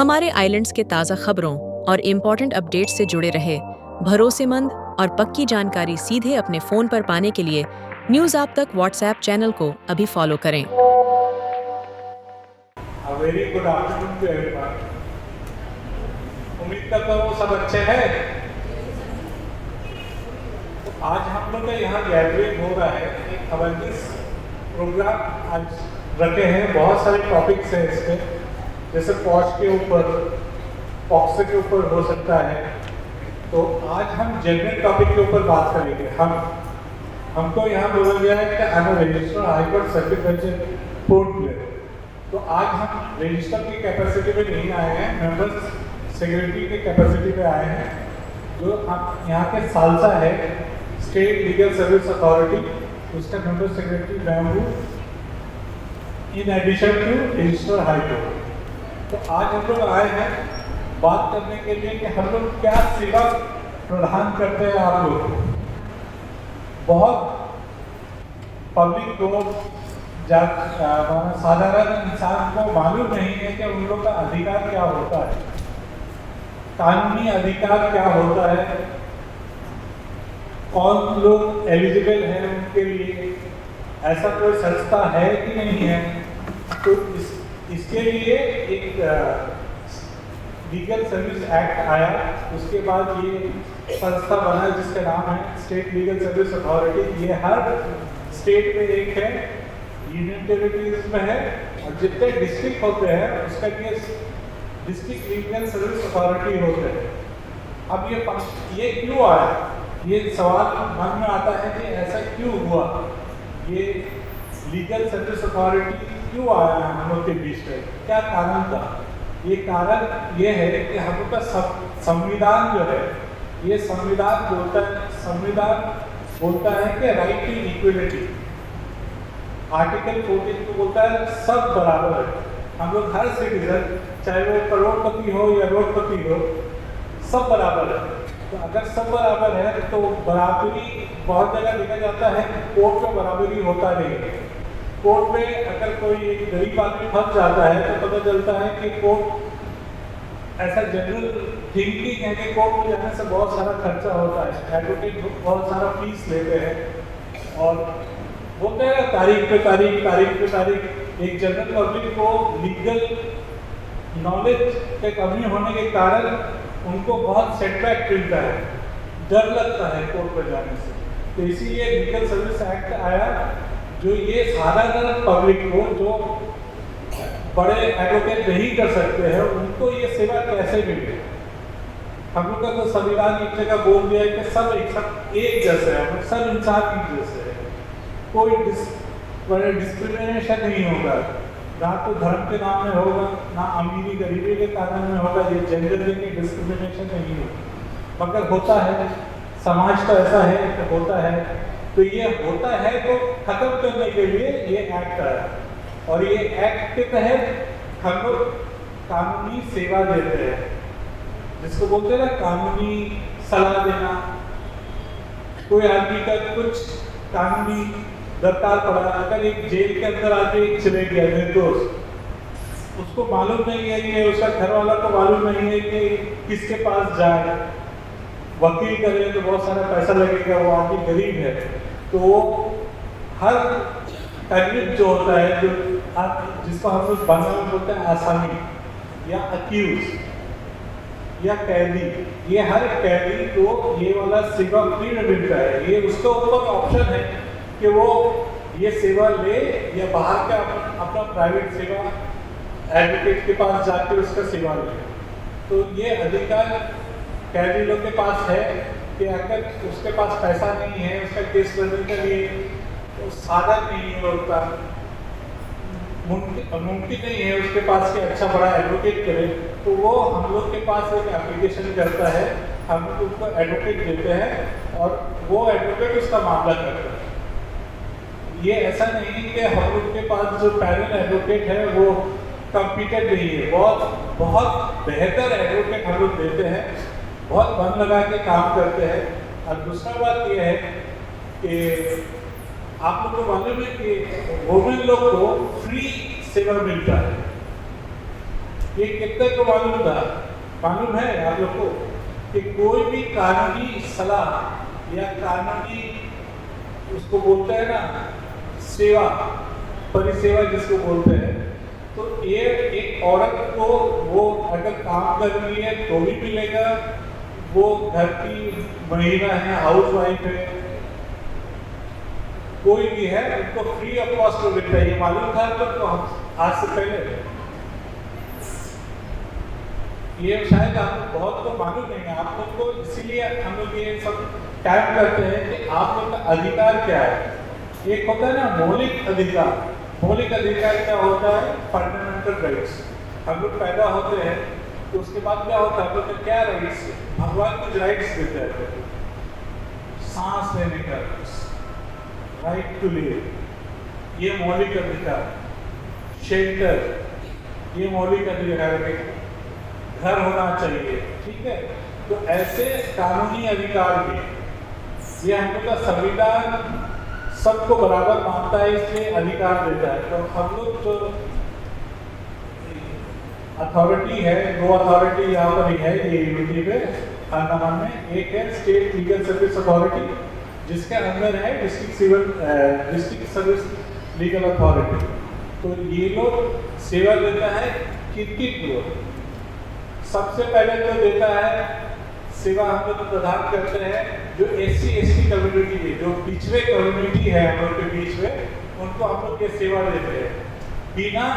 हमारे आइलैंड्स के ताज़ा खबरों और इम्पोर्टेंट अपडेट्स से जुड़े रहे भरोसेमंद और पक्की जानकारी सीधे अपने फ़ोन पर पाने के लिए न्यूज़ आप तक व्हाट्सएप चैनल को अभी फॉलो करें। Very good afternoon to everyone. उम्मीद करता हूँ सब अच्छे हैं। तो आज हम लोग का यहाँ गैदरिंग हो रहा है, एक अवेयरनेस प्रोग्राम आज रखे हैं। बहुत सारे टॉपिक्स हैं इस पे, जैसे पॉश के ऊपर, पॉक्स के ऊपर हो सकता है। तो आज हम जनरल टॉपिक के ऊपर बात करेंगे। हमको यहाँ बोला गया है कि I am register high court circuit bench port player. तो आज हम रजिस्टर की कैपेसिटी में नहीं आए हैं, मेंबर्स सेक्रेटरी की कैपेसिटी में आए हैं। जो हम यहाँ के सालसा है स्टेट लीगल सर्विस अथॉरिटी, उसका मेंबर सेक्रेटरी बैम्बू, in addition to register high court. तो आज हम लोग आए हैं बात करने के लिए कि हम लोग क्या सेवा प्रदान करते हैं आप लोग को। बहुत पब्लिक को, साधारण इंसान को मालूम नहीं है कि उन लोग का अधिकार क्या होता है, कानूनी अधिकार क्या होता है, कौन लोग एलिजिबल हैं उनके लिए, ऐसा कोई संस्था है कि नहीं है। तो इसके लिए एक लीगल सर्विस एक्ट आया, उसके बाद ये संस्था बना जिसका नाम है स्टेट लीगल सर्विस अथॉरिटी। ये हर स्टेट में एक है, यूनियन टेरिटरीज में है, और जितने डिस्ट्रिक्ट होते हैं उसका ये डिस्ट्रिक्ट लीगल सर्विस अथॉरिटी होते हैं। अब ये क्यों आया, ये सवाल मन में आता है कि ऐसा क्यों हुआ, ये लीगल सर्विस अथॉरिटी क्यों आया है हम लोग के बीच में, क्या कारण था। ये कारण ये है कि हम लोग का संविधान जो है, ये संविधान बोलता है कि राइट टू इक्वलिटी। आर्टिकल 14 को बोलता है सब बराबर है। हम लोग हर सिटीजन, चाहे वो करोड़पति हो या रोडपति हो, सब बराबर है। तो अगर सब बराबर है तो बराबरी बहुत जगह देखा जाता है, कोर्ट में बराबरी होता नहीं है। कोर्ट में अगर कोई एक गरीब आदमी फंस जाता है तो पता चलता है कि कोर्ट, ऐसा जनरल थिंकिंग है कि कोर्ट में जाने से बहुत सारा खर्चा होता है, एडवोकेट बहुत सारा फीस लेते हैं और बोलते हैं तारीख पे तारीख। एक जनरल पब्लिक को लीगल नॉलेज के कमी होने के कारण उनको बहुत सेटबैक मिलता है, डर लगता है कोर्ट पर जाने से। तो इसीलिए लीगल सर्विस एक्ट आया, जो ये साधारण पब्लिक को, जो बड़े एडवोकेट नहीं कर सकते हैं, उनको ये सेवा कैसे मिले। हम लोग का तो संविधान एक जगह बोल दिया है कि सब एक जैसे हैं, सब इंसान एक जैसे हैं, कोई डिस्क्रिमिनेशन नहीं होगा, ना तो धर्म के नाम में होगा, ना अमीरी गरीबी के कारण में होगा। ये जेंडर की डिस्क्रिमिनेशन नहीं होगा, मगर होता है, समाज का ऐसा है कि होता है। तो ये होता है तो खत्म करने के लिए ये एक्ट आया, और ये एक्ट के तहत हम लोग कानूनी सेवा देते हैं, जिसको बोलते हैं ना कानूनी सलाह देना। कोई आदमी का कुछ कानूनी दरकार पड़ा, अगर एक जेल के अंदर आके चले गया निर्दोष, उसको मालूम नहीं है कि उसका घर वाला को मालूम नहीं है कि किसके पास जाए, वकील करे तो बहुत सारा पैसा लगेगा, वो आदमी गरीब है। तो हर तकलीफ जो होता है, जो जिसको हम लोग बंगाल में बोलते हैं आसामी या अक्यूज या कैदी, ये हर कैदी को ये वाला सेवा फ्री में मिलता है। ये उसके ऊपर ऑप्शन है कि वो ये सेवा ले या बाहर का अपना प्राइवेट सेवा एडवोकेट के पास जाके उसका सेवा ले। तो ये अधिकार कैदी लोग के पास है कि अगर उसके पास पैसा नहीं है, उसका केस लड़ने के लिए तो साधन नहीं है, उसका मुमकिन नहीं है उसके पास कि अच्छा बड़ा एडवोकेट करे, तो वो हम लोग के पास एक एप्लीकेशन करता है, हम लोग उसको एडवोकेट देते हैं और वो एडवोकेट उसका मामला करता है। ये ऐसा नहीं कि हम लोग के पास जो पैनल एडवोकेट है वो कॉम्पिटेंट नहीं है, बहुत बेहतर एडवोकेट हम लोग देते हैं, बहुत मन लगा के काम करते हैं। और दूसरा बात यह है कि आप लोग को मालूम है कि वुमेन लोग को फ्री सेवा मिलता है। ये कितने को मालूम था? मालूम है आप लोग को कि कोई भी कानूनी सलाह या कानूनी उसको बोलते हैं ना सेवा, परिसेवा जिसको बोलते हैं, तो ये एक औरत को वो अगर काम कर रही है तो भी मिलेगा, वो घर की महिला है, हाउस वाइफ है, कोई भी है, उनको फ्री ऑफ कॉस्ट मिलता है। ये मालूम था तो आज से पहले ये शायद आप बहुत को मालूम नहीं है। आप लोग को इसीलिए हम लोग ये सब टाइप करते हैं कि आप लोग का अधिकार क्या है। एक होता है ना मौलिक अधिकार। मौलिक अधिकार क्या होता है? Fundamental rights. हम लोग पैदा होते हैं तो उसके बाद क्या होता है? हम लोग का क्या राइट्स? भगवान कुछ राइट्स देते हैं। सांस लेने का राइट टू लिव, ये मौलिक अधिकार। शेल्टर, ये मौलिक अधिकार है। घर होना चाहिए, ठीक है। तो ऐसे कानूनी अधिकार भी ये हम लोग का संविधान सबको बराबर मानता है, इसलिए अधिकार देता है। तो हम लोग जो अथॉरिटी है, दो अथॉरिटी यहाँ पर ही है ये यूनिटी पे अंडमान में। एक है स्टेट लीगल सर्विस अथॉरिटी, जिसके अंदर है डिस्ट्रिक्ट सर्विस लीगल अथॉरिटी। तो ये लोग सेवा देता है किन को? सबसे पहले जो देता है सेवा हम लोग प्रदान करते हैं जो SC/ST कम्युनिटी है, जो पिछड़े कम्युनिटी है हम लोग के बीच में, उनको हम लोग ये सेवा देते हैं बिना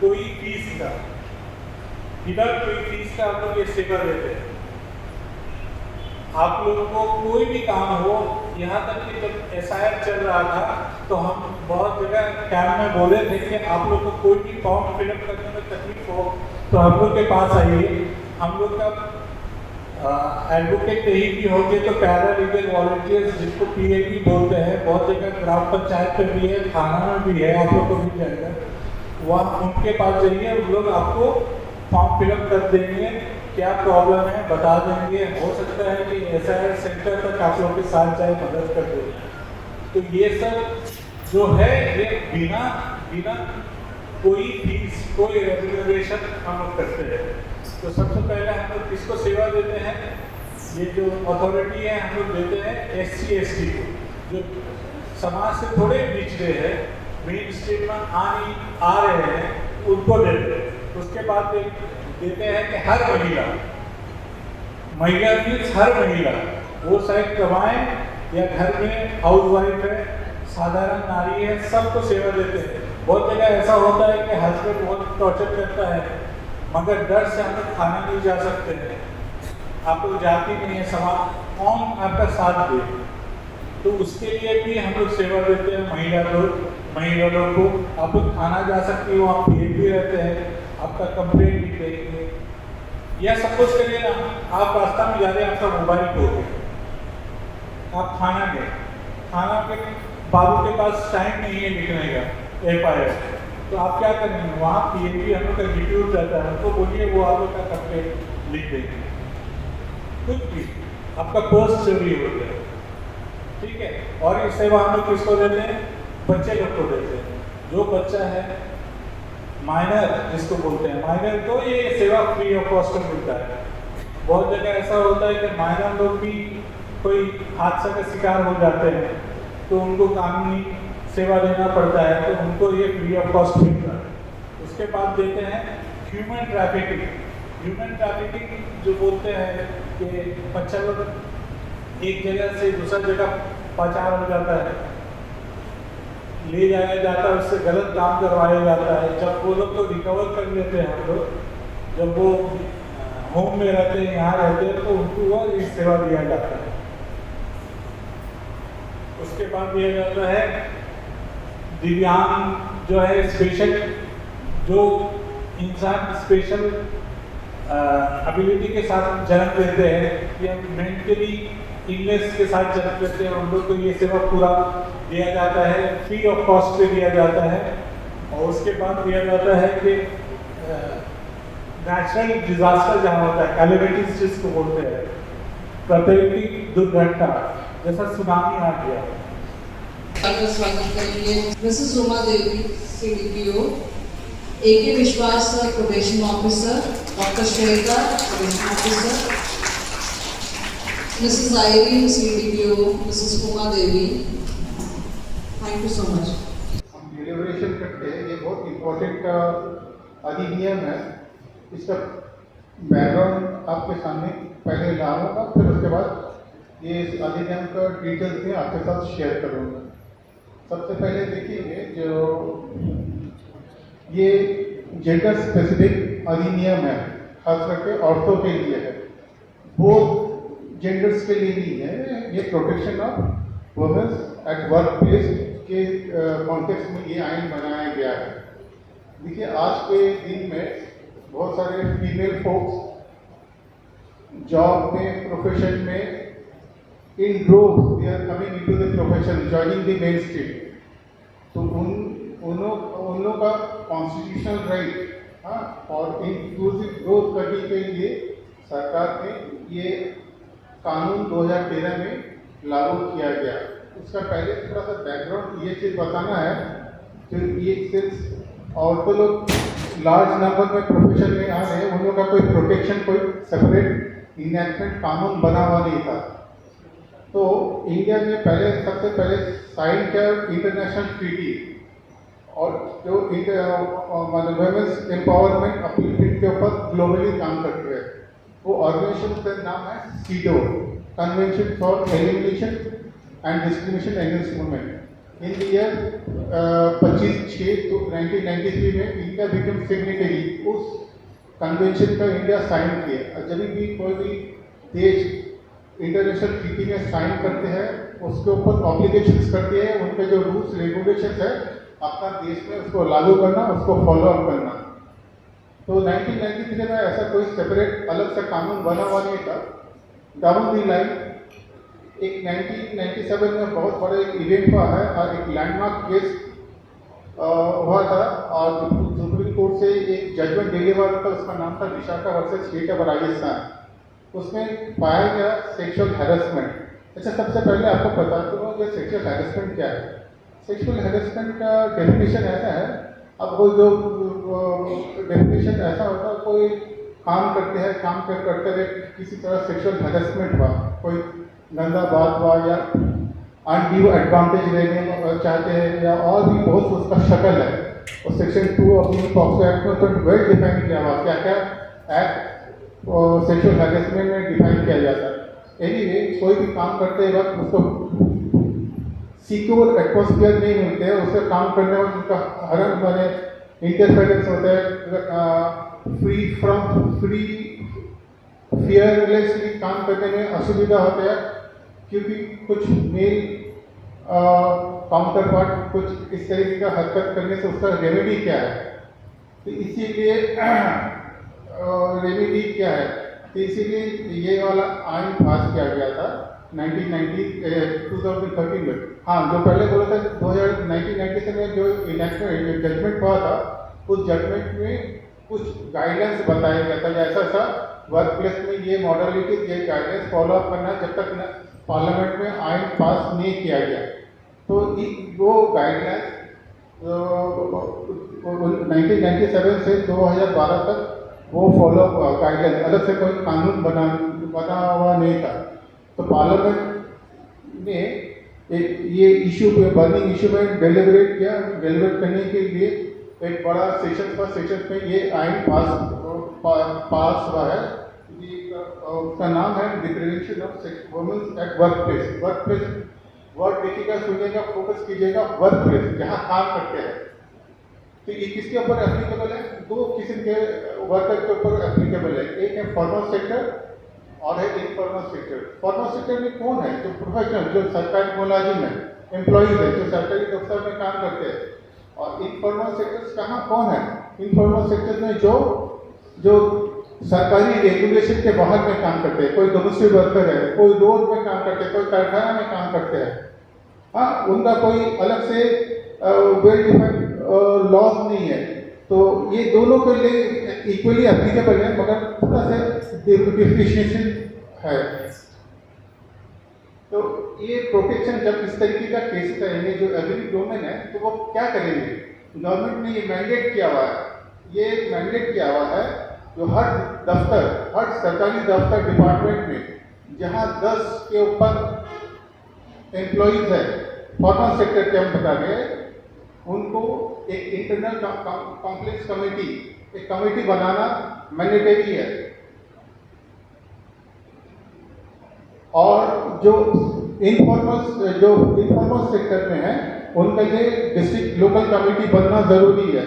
कोई फीस का। बिना कोई फीस का हम लोग ये सेवा देते हैं। आप लोगों को कोई भी काम हो, यहाँ तक कि जब SIR चल रहा था तो हम बहुत जगह कैंप में बोले थे कि आप लोग को कोई भी फॉर्म फिलअप करने में तकलीफ हो तो हम लोग के पास आइए। हम लोग का एडवोकेट कहीं भी होंगे तो पैरा लीगल वॉलंटियर्स, जिसको PLV बोलते हैं, बहुत जगह ग्राम पंचायत पे भी है, थाना में भी है, आप लोग को मिल जाएगा। वहाँ उनके पास जाइए, उन लोग आपको फॉर्म फिलअप कर देंगे, क्या प्रॉब्लम है बता देंगे। हो सकता है कि SIR सेंटर तक आप लोग के साथ जाए, मदद कर देंगे। तो ये सब जो है ये बिना कोई फीस, कोई रेगुलेशन हम लोग करते हैं। तो सबसे पहले हम लोग किसको सेवा देते हैं? ये जो अथॉरिटी है हम लोग देते हैं SC/ST को, जो समाज से थोड़े पिछड़े हैं, मेन स्ट्रीम में आ रहे हैं, उनको देते हैं। उसके बाद देते हैं कि हर महिला मीन्स हर महिला, वो शायद कमाए या घर में हाउस वाइफ है, साधारण नारी है, सबको सेवा देते हैं। बहुत जगह ऐसा होता है कि हस्बैंड बहुत टॉर्चर करता है, मगर डर से हम लोग खाना नहीं जा सकते हैं, आप लोग जाती नहीं है, समाज कौन आपका साथ दे? तो उसके लिए भी हम लोग सेवा देते हैं महिला लोग को। आप लोग खाना जा सकती हो, आप भेज भी रहते हैं, आपका कंप्लेंट भी देंगे। या सपोज करिए ना, आप रास्ता में जा रहे हैं, आपका मोबाइल खो गया, आप थाना गए, थाना के बाबू के पास टाइम नहीं है लिखने का FIR, तो आप क्या करेंगे? वहाँ PLV हम लोग का डिप्यूट रहता है, उनको बोलिए वो आप लोग का कंप्लेंट लिख देंगे। कुछ भी आपका पर्स चोरी हो गया, ठीक है। और ये सेवा हम लोग किसको देते हैं? बच्चे लोग को देते हैं। जो बच्चा है माइनर जिसको बोलते हैं, माइनर को ये सेवा फ्री ऑफ कॉस्ट में मिलता है। बहुत जगह ऐसा होता है कि माइनर लोग भी कोई हादसा का शिकार हो जाते हैं तो उनको कानूनी सेवा देना पड़ता है, तो उनको ये फ्री ऑफ कॉस्ट मिलता है। उसके बाद देते हैं ह्यूमन ट्रैफिकिंग। ह्यूमन ट्रैफिकिंग जो बोलते हैं कि बच्चा लोग एक जगह से दूसरा जगह पाचार हो जाता है, ले जाया जाता है, उससे गलत काम करवाया जाता है। जब वो लोग को रिकवर कर लेते हैं हम लोग, जब वो होम में रहते हैं, यहाँ रहते हैं, तो उनको वो इस सेवा दिया जाता है। उसके बाद दिया जाता है दिव्यांग जो है, स्पेशल जो इंसान स्पेशल एबिलिटी के साथ जन्म लेते हैं या मेंटली इलनेस के साथ जन्म लेते हैं, उन लोग को ये सेवा पूरा दिया जाता है, फ्री ऑफ कॉस्ट पे दिया जाता है। और उसके बाद दिया जाता है कि नेचुरल डिजास्टर जहाँ होता है, कैलेमिटीज जिसको बोलते हैं, प्राकृतिक दुर्घटना जैसा सुनामी आ गया। स्वागत करेंगे Mrs Uma Devi CDPO A.K. Vishwas, sir, probation officer. Dr. Shweta, probation officer. Mrs. Irene, CDPO. Mrs. Kuma Devi. Thank you so much. हम डिलीवरेशन करते हैं, ये बहुत इम्पोर्टेंट अधिनियम है। इसका बैकग्राउंड आपके सामने पहले लाऊंगा, फिर उसके बाद ये इस अधिनियम का डिटेल्स में आपके साथ शेयर करूंगा। सबसे पहले देखिए जो ये जेंडर स्पेसिफिक अधिनियम है, खास करके औरतों के लिए है, वो जेंडर्स के लिए नहीं है। ये protection of women's at work place के कॉन्टेक्स्ट में ये आइन बनाया गया है। देखिए आज के दिन में बहुत सारे फीमेल फोक्स जॉब में, प्रोफेशन में in droves they are coming into the profession, joining the mainstream. तो उन लोगों का कॉन्स्टिट्यूशनल राइट, हाँ, और इंक्लूसिव ग्रोथ करने के लिए सरकार ने ये कानून 2013 में लागू किया गया। उसका पहले थोड़ा सा बैकग्राउंड ये चीज़ बताना है कि ये सिर्फ औरतों लोग लार्ज नंबर में प्रोफेशन में आ रहे हैं, उन लोगों का कोई प्रोटेक्शन, कोई सेपरेट इनएक्टमेंट कानून बना हुआ नहीं था। तो इंडिया ने सबसे पहले साइन किया इंटरनेशनल ट्रीटी, और जो वुमेन्स एम्पावरमेंट अपलिफ्टमेंट के ऊपर ग्लोबली काम करते हैं, वो ऑर्गेनाइजेशन का नाम है CEDAW, convention for elimination and discrimination against women. In the year 25/6/1993 में इंडिया बिकम सिग्नेटरी। उस कन्वेंशन का इंडिया साइन किया। जब भी कोई भी देश इंटरनेशनल ट्रीटी में साइन करते हैं, उसके ऊपर ऑब्लिगेशंस करते हैं, उनके जो रूल्स रेगुलेशंस है अपना देश में उसको लागू करना, उसको फॉलो अप करना। तो 1993 में ऐसा कोई सेपरेट अलग से कानून बना हुआ नहीं था। डाउन दी लाइन एक 1997 में बहुत बड़ा एक इवेंट हुआ है और एक लैंडमार्क केस हुआ था, और सुप्रीम कोर्ट से एक जजमेंट डिलीवर था। उसका नाम था Vishakha versus state of Rajasthan. उसमें पाया गया सेक्सुअल हैरेसमेंट। अच्छा, सबसे पहले आपको बता दूँ कि सेक्सुअल हैरेसमेंट क्या है। सेक्सुअल हैरेसमेंट का डेफिनेशन ऐसा है, अब वो जो डेफिनेशन ऐसा होता है, कोई काम करते हैं, काम करते हुए किसी तरह सेक्सुअल हैरेसमेंट हुआ, कोई गंदा बात हुआ या अनड्यू एडवांटेज लेने चाहते हैं, या और भी बहुत उसका शक्ल है। और सेक्शन 2 ऑफ पॉक्सो एक्ट में तो वेल डिफाइन किया हुआ क्या क्या एक्ट सेक्सुअल हैरेसमेंट में डिफाइन किया जाता है। एनीवे, कोई भी काम करते वक्त उसको सिक्योर एटमॉस्फेयर नहीं मिलते हैं, उससे काम करने में उनका हर माने इंटरफेरेंस होता है, फ्री फियरलेसली काम करने में असुविधा होता है, क्योंकि कुछ मेल काउंटर पार्ट कुछ इस तरीके का हरकत करने से उसका रेमेडी क्या है। तो इसीलिए रेमेडी क्या है, तो इसीलिए ये वाला आइन पास किया गया था 2013 में। हाँ, जो पहले बोला था 1997 में जो जजमेंट हुआ था, उस जजमेंट में कुछ गाइडेंस बताया गया था, जैसा सा वर्क प्लेस में ये मॉडलिटी, ये गाइडेंस फॉलो अप करना जब तक पार्लियामेंट में आइन पास नहीं किया गया। तो वो गाइडलाइंस 1997 से 2012 तक वो फॉलो गाइडलाइन, अलग से कोई कानून बना हुआ नहीं था। तो पार्लियामेंट ने ये इशू पे, बर्निंग इशू में डेलिब्रेट किया। डेलिब्रेट करने के लिए एक बड़ा सेशन में ये आइन पास हुआ है। उसका नाम है the prevention of women's at work place. Work place word देखिएगा, सुनिएगा, फोकस कीजिएगा, वर्क प्लेस जहाँ काम करते हैं। तो ये किसके ऊपर एप्लीकेबल है? दो किस्म के वर्कर के ऊपर एप्लीकेबल है। एक है फॉर्मल सेक्टर और है इनफॉर्मल सेक्टर। फॉर्मल सेक्टर में कौन है? जो प्रोफेशनल, जो सरकारी मुलाजिम है, एम्प्लॉइज है, जो सरकारी दफ्तर में काम करते हैं। और इनफॉर्मल सेक्टर्स कहाँ कौन है? इनफॉर्मल सेक्टर में जो सरकारी रेगुलेशन के बाहर में काम करते हैं, कोई डोमेस्टिक वर्कर है, कोई रोड में काम करते हैं, कोई कारखाना में काम करते हैं। हाँ, उनका कोई अलग से वेल डिफाइंड लॉज नहीं है। तो ये दोनों के लिए इक्वली एप्लीकेबल है, मगर थोड़ा सा डिफरेंशिएशन है। तो ये प्रोटेक्शन जब इस तरीके का केस करेंगे जो एग्री डोमेन है, तो वो क्या करेंगे? गवर्नमेंट ने ये मैंडेट किया हुआ है ये मैंडेट किया हुआ है जो हर दफ्तर, हर सरकारी दफ्तर डिपार्टमेंट में जहाँ 10 के ऊपर एम्प्लॉइज है, फॉर्मल सेक्टर के हम बता गए, उनको एक इंटरनल कॉम्प्लेक्स कमेटी, एक कमेटी बनाना मैंडेटरी है। और जो इनफॉर्मल सेक्टर में है उनका ये डिस्ट्रिक्ट लोकल कमेटी बनना जरूरी है।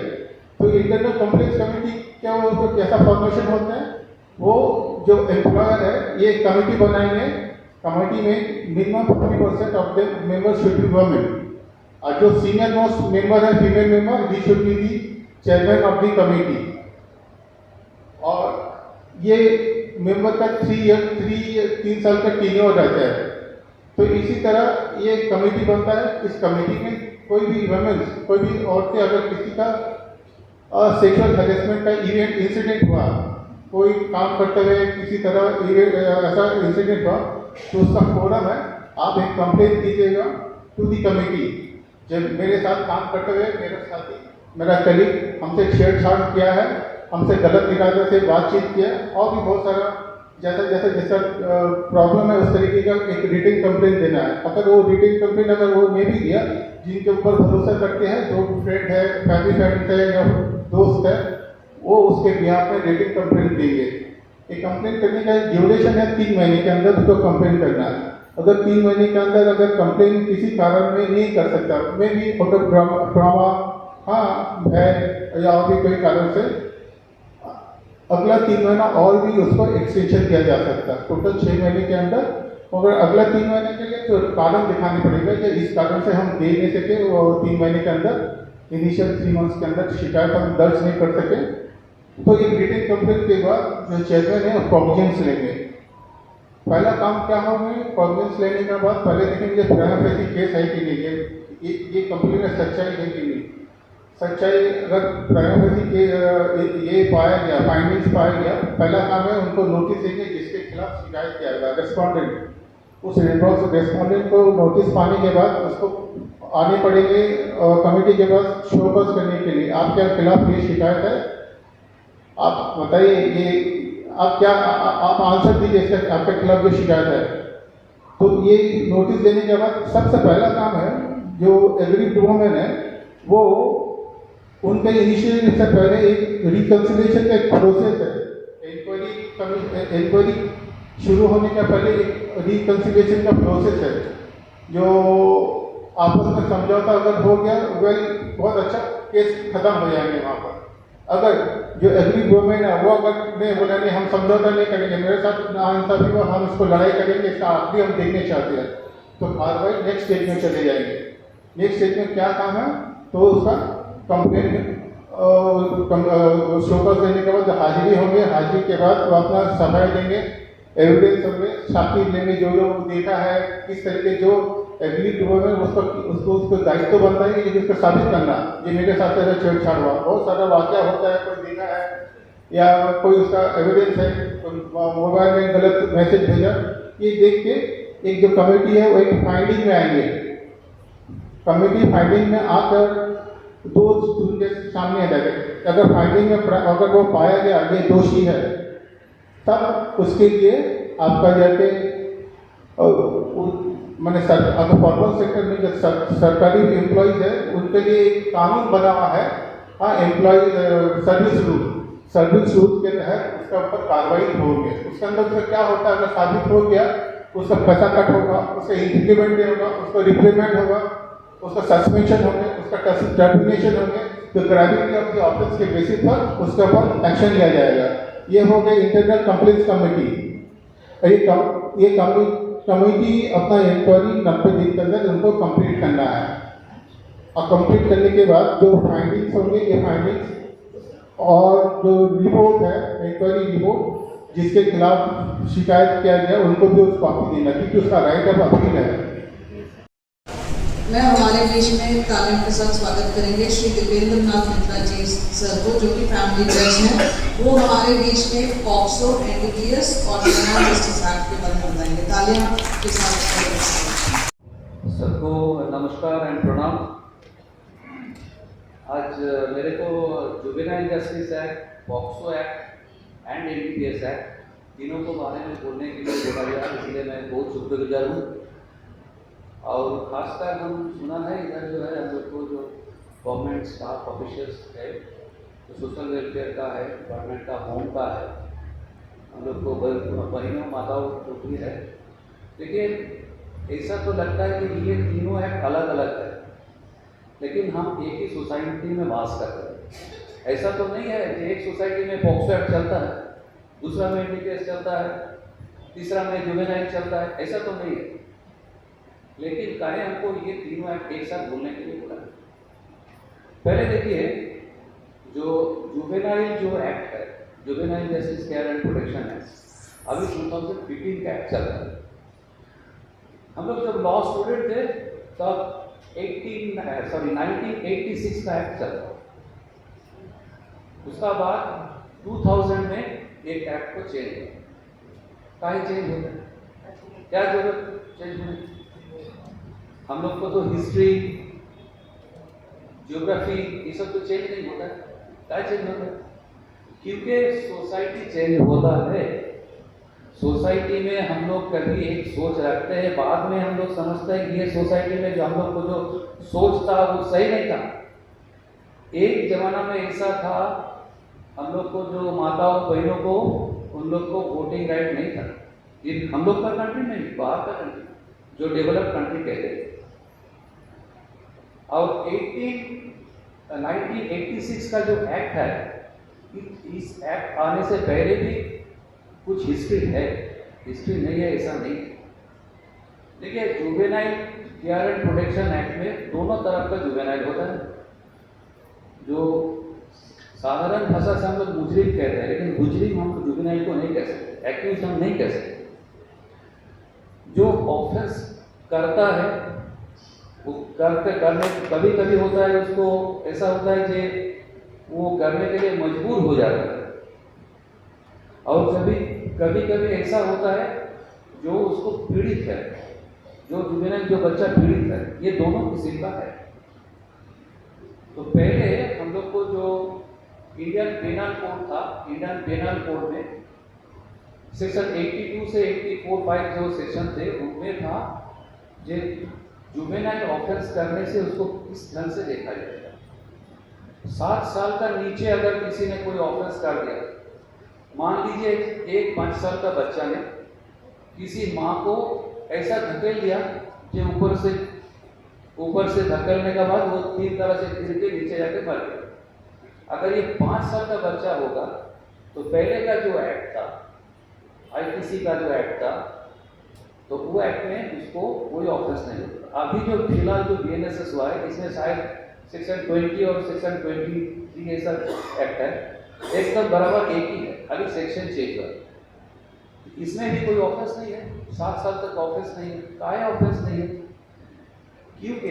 तो इंटरनल कॉम्प्लेक्स कमेटी क्या वो कैसा फॉर्मेशन होता है, वो जो एम्प्लॉयर है ये कमेटी बनाएंगे। कमेटी में minimum 50% of the members should be women, और जो सीनियर मोस्ट मेंबर है female member, he should be the chairman of the committee. और ये मेंबर का 3 साल का टीन्योर रहता है। तो इसी तरह ये कमेटी बनता है। इस कमेटी में कोई भी वुमेन्स, कोई भी औरतें अगर किसी का सेक्सुअल हैरेसमेंट का इंसिडेंट हुआ, कोई काम करते हुए किसी तरह ऐसा इंसिडेंट हुआ, तो उसका फोरम है, आप एक कंप्लेंट कीजिएगा टू दी कमेटी। जब मेरे साथ काम करते हुए मेरा साथी, मेरा कलीग हमसे छेड़छाड़ किया है, हमसे गलत इरादे से बातचीत किया, और भी बहुत सारा जैसा प्रॉब्लम है उस तरीके का एक रिटन कंप्लेंट देना है। अगर वो रिटन कंप्लेंट अगर वो नहीं भी दिया, जिनके ऊपर भरोसा करते हैं, जो फ्रेंड है, फैमिली फ्रेंड है या दोस्त है, वो उसके बिहाफ में रिटन कंप्लेंट देंगे। एक कंप्लेंट करने का ड्यूरेशन है 3 महीने के अंदर उसको कंप्लेंट करना है। अगर 3 महीने के अंदर अगर कंप्लेंट किसी कारण में नहीं कर सकता, में भी फोटोग्रामा है या और भी कोई कारण से, अगला 3 महीना और भी उसको एक्सटेंशन दिया जा सकता है। टोटल 6 महीने के अंदर, अगर अगला 3 महीने के लिए तो कारण दिखाने पड़ेगा कि इस कारण से हम दे नहीं सके, और 3 महीने के अंदर, इनिशियल 3 मंथ्स के अंदर शिकायत हम दर्ज नहीं कर सके, तो एक रिटन कंप्लेंट के बाद जो चेयरमैन है कॉग्निजेंस लेंगे। पहला काम क्या होगा, कॉग्निजेंस लेने के बाद पहले देखेंगे प्राइमा फेसी केस है कि नहीं, ये कंप्लेंट में सच्चाई है कि नहीं। सच्चाई अगर प्राइमा फेसी के ये पाया गया, फाइंडिंग्स पाया गया, पहला काम है उनको नोटिस देंगे जिसके खिलाफ शिकायत किया गया, रेस्पॉन्डेंट। उस रेस्पॉन्डेंट को नोटिस पाने के बाद उसको आने पड़ेंगे कमेटी के पास शोकॉज करने के लिए, आपके खिलाफ ये शिकायत है, आप बताइए, ये आप क्या आप आंसर दीजिए इसका, आपके खिलाफ जो शिकायत है। तो ये नोटिस देने के बाद सबसे पहला काम है जो एग्रीड वुमेन है, वो उनके इनिशिएटिव से पहले एक रिकंसिलिएशन का एक प्रोसेस है। इंक्वायरी शुरू होने के पहले एक रिकंसिलिएशन का प्रोसेस है, जो आपस में समझौता अगर हो गया, वेल बहुत अच्छा केस खत्म हो जाएंगे वहाँ पर। अगर जो एग्री वुमेन है वो अगर नहीं बोला नहीं हम समझौता नहीं करेंगे, मेरे साथ नाइंसाफी हुआ, हम इसको लड़ाई करेंगे, इसका आखिरी हम देखने चाहते हैं, तो कार्रवाई नेक्स्ट स्टेज में चले जाएंगे। नेक्स्ट स्टेज में क्या काम है, तो उसका कंप्लेंट शोकॉज देने के बाद हाजिरी होंगे, हाजिरी के बाद वो अपना सफाई देंगे, एविडेंस होंगे, साक्षी लेंगे, जो जो देखा है किस तरीके, जो एग्रीड वुमेन उसको दायित्व बनता है कि इसको साबित करना कि मेरे साथ ऐसा छेड़छाड़ हुआ। बहुत सारा वाक़या होता है, कोई देखा है या कोई उसका एविडेंस है, मोबाइल में गलत मैसेज भेजा, ये देख के एक जो कमेटी है वो एक फाइंडिंग में आएंगे। कमेटी फाइंडिंग में आकर दो उनके सामने आ जाएगा। अगर फाइंडिंग में अगर वो पाया गया ये दोषी है, तब उसके लिए आपका जाके मैंने अगर फॉर्मल सेक्टर में जो सरकारी एम्प्लॉइज है उनके लिए एक कानून बना हुआ है, हाँ, एम्प्लॉय सर्विस रूल के तहत उसका ऊपर कार्रवाई होगी। उसके अंदर उसका क्या होता है, अगर साबित हो गया उसका पैसा कट होगा, उसका इंक्रीमेंट नहीं होगा, उसका रिप्लेमेंट होगा, उसका सस्पेंशन होंगे, उसका टर्मिनेशन होंगे, तो ग्रेविटी ऑफ द ऑफिस के बेसिस पर उसके ऊपर एक्शन लिया जाएगा। ये हो गई इंटरनल कंप्लेंट्स कमेटी। ये कमेटी अपना इंक्वायरी 90 दिन के अंदर उनको कंप्लीट करना है, और कंप्लीट करने के बाद जो फाइंडिंग्स होंगे, ये फाइंडिंग्स और जो रिपोर्ट है, इंक्वायरी रिपोर्ट जिसके खिलाफ शिकायत किया गया, उनको भी उस कॉपी देना, क्योंकि उसका राइट ऑफ अपील है। मैं हमारे बीच में तालियों के साथ स्वागत करेंगे श्री दीपेंद्र नाथ मित्रा जी सर को, जो कि फैमिली जज हैं। वो हमारे बीच में पॉक्सो, एनडीपीएस और जुवेनाइल जस्टिस एक्ट के बारे में बताएंगे। तालियां के साथ सबको नमस्कार एंड प्रणाम। आज मेरे को juvenile justice act, POCSO act and NDPS act तीनों को बारे में बोलने के लिए बोला गया, इसलिए मैं बहुत शुक्रगुजार हूँ। और खासकर हम सुना है इधर जो है हम लोग को जो गवर्नमेंट स्टाफ ऑफिशियल्स है, तो सोशल वेलफेयर का है, डिपार्टमेंट का, होम का है, हम लोग को बहनों माताओं को भी है। लेकिन ऐसा तो लगता है कि ये तीनों एक्ट अलग अलग है, लेकिन हम एक ही सोसाइटी में वास करते हैं। ऐसा तो नहीं है कि एक सोसाइटी में पॉक्सो एक्ट चलता है, दूसरा में एनडीपीएस चलता है, तीसरा में जुवेनाइल चलता है, ऐसा तो नहीं है। लेकिन कहें हमको ये तीनों एक्ट एक साथ बोलने के लिए बोला। पहले देखिए, जो जुवेनाइल जो एक्ट है, juvenile justice care and protection act, अभी 2015 का एक्ट चल रहा है। हम लोग जब लॉ स्टूडेंट थे तब 1986 का एक्ट चल रहा। उसका बाद 2000 में एक एक्ट को चेंज हुआ। काहे चेंज होता है, क्या जरूरत चेंज होने? हम लोग को तो हिस्ट्री, ज्योग्राफी ये सब तो चेंज नहीं होता है। क्या चेंज होता है? क्योंकि सोसाइटी चेंज होता है। सोसाइटी में हम लोग कभी एक सोच रखते हैं, बाद में हम लोग समझते हैं कि ये सोसाइटी में जो हम लोग को जो सोच था वो सही नहीं था। एक जमाना में ऐसा था, हम लोग को जो माताओं बहनों को, उन लोग को वोटिंग राइट नहीं था। ये हम लोग का कंट्री नहीं, बाहर का कंट्री, जो डेवलप कंट्री कहते हैं। और 1986 का जो एक्ट है, इस एक्ट आने से पहले भी कुछ हिस्ट्री है, हिस्ट्री नहीं है ऐसा नहीं है। देखिए, juvenile care and protection act में दोनों तरफ का जुवेनाइल होता है। जो साधारण भाषा से हम लोग मुजरिम कहते हैं, लेकिन मुजरिम हम जुवेनाइल को नहीं कह सकते, एक्यूज हम नहीं कह सकते। जो ऑफेंस करता है वो करने कभी कभी होता है, उसको ऐसा होता है कि वो करने के लिए मजबूर हो जाता है, और कभी कभी ऐसा होता है जो उसको पीड़ित है, जो जुवेनाइल जो बच्चा पीड़ित है, ये दोनों किस्म का है। तो पहले हम लोग को जो इंडियन पेनल कोड था, इंडियन पेनल कोड में सेक्शन 82 से 84(5) जो सेक्शन थे, उनमें था जो जुवेनाइल ऑफेंस करने से उसको किस ढंग से देखा जाएगा। 7 साल का नीचे अगर किसी ने कोई ऑफेंस कर दिया, मान लीजिए एक 5 साल का बच्चा ने किसी माँ को ऐसा धकेल दिया कि ऊपर से धकेलने के बाद वो 3 तरह से गिर के नीचे जाके मर गया। अगर ये 5 साल का बच्चा होगा तो पहले का जो एक्ट था, आईपीसी का जो एक्ट था, तो वो एक्ट में उसको कोई ऑफेंस नहीं होता। अभी जो फिलहाल जो बीएनएसएस हुआ है, इसमें शायद सेक्शन 20 और सेक्शन 23 ऐसा एक्ट है, एकदम बराबर एक ही है, खाली सेक्शन चेंज हुआ। इसमें भी कोई ऑफेंस नहीं है, 7 साल तक ऑफेंस नहीं है। काहे ऑफेंस नहीं है? क्योंकि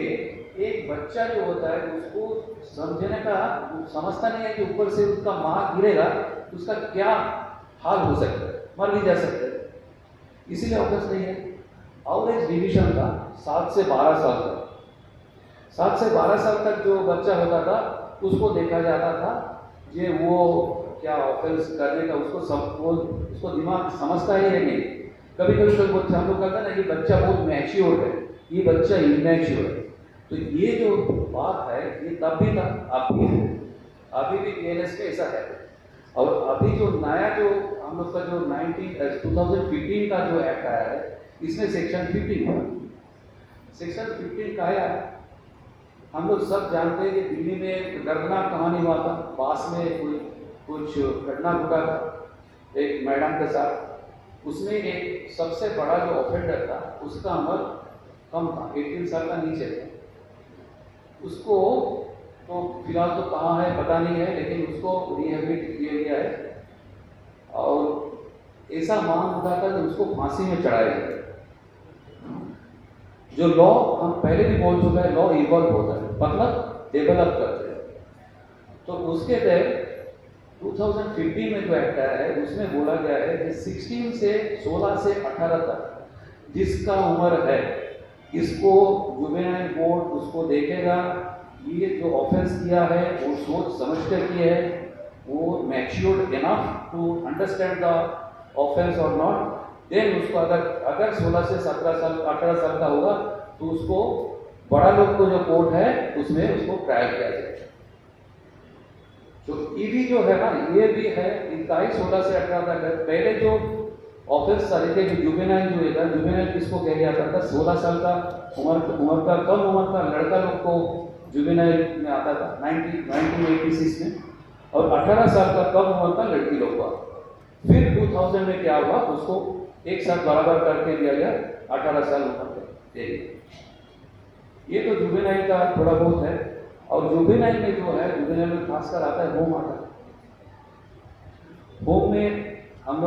एक बच्चा जो होता है उसको समझने का समझता नहीं है कि ऊपर से उसका माँ गिरेगा तो उसका क्या हाल हो सकता है, मर भी जा सकता है, इसीलिए ऑफेंस नहीं है। और एज डिविजन था 7 से 12 साल तक। 7 से 12 साल तक जो बच्चा होता था उसको देखा जाता था ये वो क्या ऑफेंस करने का उसको दिमाग समझता ही है नहीं। कभी कभी तो हम लोग कहते हैं ना, ये बच्चा बहुत मैच्योर है, ये बच्चा इमेच्योर है। तो ये जो बात है ये तब भी था, अभी भी बीएनएस में ऐसा है। और अभी जो नया जो हम लोग का जो 2015 का जो एक्ट आया है, इसमें सेक्शन 15 है। सेक्शन 15 का है, हम लोग सब जानते हैं कि दिल्ली में एक दर्दनाक कहानी हुआ था, पास में कुछ घटना घटा था एक मैडम के साथ। उसमें एक सबसे बड़ा जो ऑफेंडर था उसका उम्र कम था, 18 साल का नीचे था। उसको तो फिलहाल तो कहाँ है पता नहीं है, लेकिन उसको रिहेबिलिट किया गया है और ऐसा मांग उठा था कि उसको फांसी में चढ़ाया जाए। जो लॉ हम पहले भी बोल चुका है, लॉ इवॉल्व होता है, मतलब डेवलप करते हैं। तो उसके तहत 2015 में जो एक्ट आया है उसमें बोला गया है कि 16 से 18 तक जिसका उम्र है, इसको जुवेनाइल कोर्ट उसको देखेगा ये जो ऑफेंस किया है वो सोच समझ कर किया है, वो matured enough to understand the offence और नॉट, देन उसको अगर 16 से 17 साल 18 साल का होगा तो उसको बड़ा लोग को जो कोर्ट है उसमें उसको ट्रायल किया जाए। तो ईडी जो है ना, ये भी है, इनका ही 16 से 18 तक है। पहले जो ऑफेंस सारे थे, जो जुवेनाइल जो है, जुवेनाइल किसको कह दिया जाता था? 16 साल का उम्र का कम उम्र का लड़का लोग को जुवेनाइल में आता था 1986 में, और 18 साल का कम उम्र का लड़की लोग को। फिर 2000 में क्या हुआ, उसको एक साथ बराबर करके दिया गया 18 साल उम्र तक। ये तो जुवेनाइल का थोड़ा बहुत है। और जुवेनाइल में जो है, जुवेनाइल में खासकर आता है होम आता है। होम में हम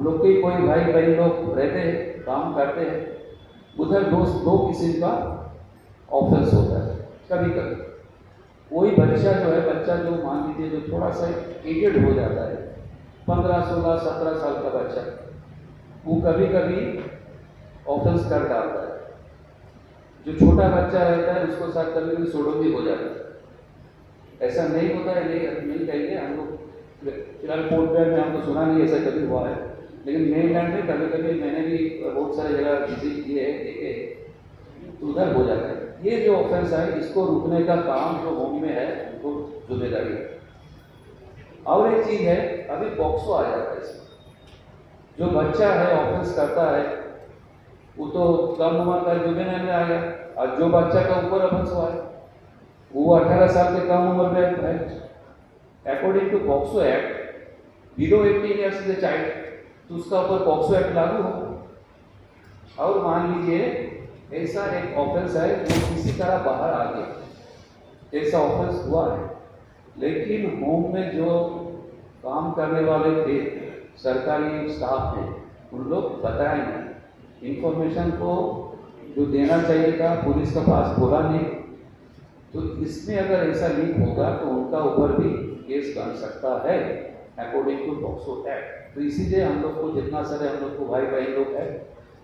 लोग के कोई भाई बहन लोग रहते हैं, काम करते हैं, उधर दो किस्म का ऑफेंस होता है। कभी कभी कोई बच्चा जो मान लीजिए जो थोड़ा सा एजेड हो जाता है, 15, 16, 17 साल का बच्चा, वो कभी कभी ऑफेंस कर डालता है। जो छोटा बच्चा रहता है उसको साथ कभी कभी सोडोमी हो जाता है। ऐसा नहीं होता है, नहीं कहेंगे हम लोग, फिलहाल पोर्टवेयर में हमको सुना नहीं ऐसा कभी हुआ है, लेकिन मेनलैंड में कभी कभी मैंने भी बहुत सारी जगह विजिट किए हैं, देखे, तो उधर हो जाता है। ये जो ऑफेंस है, इसको रोकने का काम जो होम में है उनको जिम्मेदारी है। और एक चीज़ है, अभी पॉक्सो आ जाता है इसमें। जो बच्चा है ऑफेंस करता है वो तो कम उम्र का जुवेनाइल में आ गया, और जो बच्चा का ऊपर ऑफेंस हुआ है वो 18 साल के कम उम्र में है। According to POCSO act, below 18 years is a child, तो उसका ऊपर पॉक्सो एक्ट लागू हो। और मान लीजिए ऐसा एक ऑफेंस है जो किसी तरह बाहर आ गया, ऐसा ऑफेंस हुआ है, लेकिन होम में जो काम करने वाले थे, सरकारी स्टाफ थे, उन लोग बताए नहीं, इंफॉर्मेशन को जो देना चाहिए था पुलिस के पास बोला नहीं। तो इसमें अगर ऐसा लीक होगा तो उनका ऊपर भी केस बन सकता है अकॉर्डिंग टू पॉक्सो एक्ट। तो इसीलिए हम लोग को, जितना सारे हम लोग को भाई बहन लोग हैं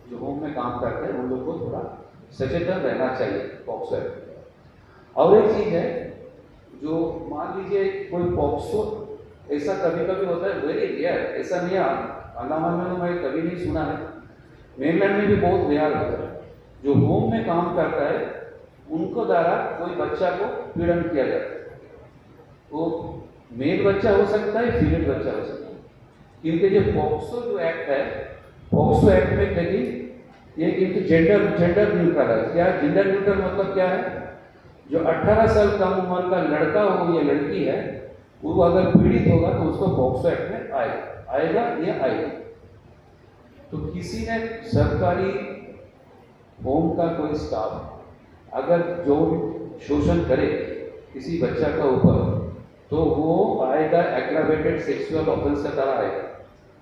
जो होम में काम करते हैं, उन लोग को थोड़ा सचेतन रहना चाहिए पॉक्सो एक्ट। और एक चीज़ है, जो मान लीजिए कोई पॉक्सो, ऐसा कभी कभी होता है, वेरी रेयर, ऐसा नहीं है, अंडमान में मैं कभी नहीं सुना है, मेनलैंड में भी बहुत रेयर होता है। जो होम में काम करता है उनको द्वारा कोई बच्चा को पीड़न किया जाता है, वो मेल बच्चा हो सकता है, फीमेल बच्चा हो सकता है, क्योंकि जो पॉक्सो जो एक्ट है, पॉक्सो एक्ट में लेकिन ये क्योंकि जेंडर न्यूट्रल है। क्या जेंडर न्यूट्रल मतलब क्या है? जो 18 साल कम उम्र का लड़का हो या लड़की है, वो अगर पीड़ित होगा तो उसको पॉक्सो एक्ट में आएगा या आएगी। तो किसी ने सरकारी होम का कोई स्टाफ अगर जो शोषण करे किसी बच्चा का ऊपर, तो वो आएगा एग्रावेटेड सेक्सुअल ऑफेंस की तरह आएगा।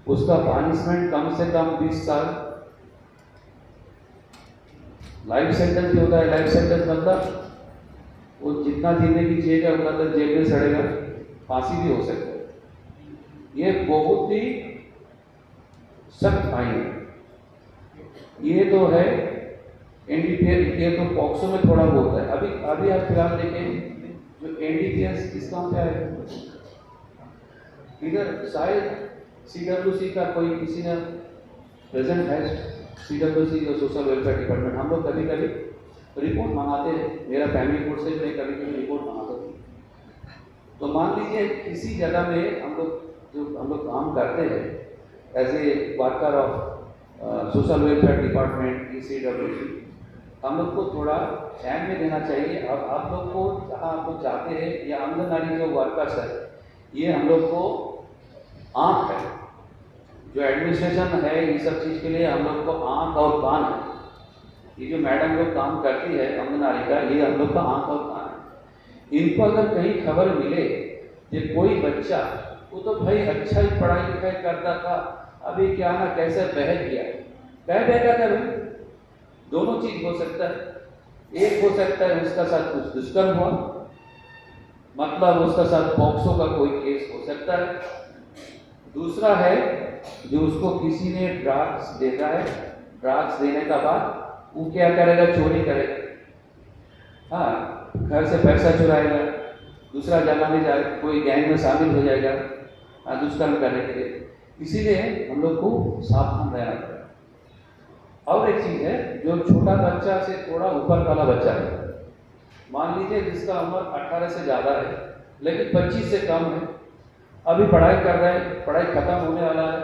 उसका पनिशमेंट कम से कम 20 साल, लाइफ सेंटेंस भी होता है। लाइफ सेंटेंस मतलब वो जितना जीने की चेक है उतना तक जेल में सड़ेगा, फांसी भी हो सकता है। ये बहुत ही सख्त आइन है। ये तो है एनडीपीएस, ये तो पॉक्सो में थोड़ा बहुत है। अभी आप फिलहाल देखें जो एनडीपीएस किस काम पे है, इधर शायद सीडब्ल्यूसी का कोई किसी ने प्रेजेंट है, सीडब्ल्यूसी जो सोशल वेलफेयर डिपार्टमेंट, हम लोग कभी कभी रिपोर्ट मंगाते हैं, मेरा फैमिली कोर्ट से मैं कभी कभी रिपोर्ट मंगाता हूँ। तो मान लीजिए किसी जगह में हम लोग काम करते हैं as a worker of social welfare department ECWC, हम लोग को थोड़ा ध्यान में देना चाहिए। अब आप लोग को जहाँ आप लोग जाते हैं या आंगनबाड़ी जो वर्कर्स है, ये हम लोग को आँख है, जो एडमिनिस्ट्रेशन है ये सब चीज़ के लिए हम लोग को आँख और कान है। ये जो मैडम लोग काम करती है आंगनबाड़ी का, ये हम लोग का आँख और कान है। इनको अगर कहीं खबर मिले कि कोई बच्चा, वो तो भाई अच्छा ही पढ़ाई लिखाई करता था, अभी क्या ना कैसे बह गया, बह गया था भाई, दोनों चीज हो सकता है। एक हो सकता है उसका साथ कुछ दुष्कर्म हुआ, मतलब उसका साथ पॉक्सो का कोई केस हो सकता है। दूसरा है जो उसको किसी ने ड्रग्स देता है, ड्रग्स देने का बाद वो क्या करेगा, चोरी करेगा। हाँ, घर से पैसा चुराएगा, दूसरा जगह में जाए, कोई गैंग में शामिल हो जाएगा दुष्कर्म करने के लिए। इसीलिए हम लोग को सावधान रहना पड़ेगा। और एक चीज़ है, जो छोटा बच्चा से थोड़ा ऊपर वाला बच्चा है, मान लीजिए जिसका उम्र 18 से ज़्यादा है लेकिन 25 से कम है, अभी पढ़ाई कर रहे हैं, पढ़ाई खत्म होने वाला है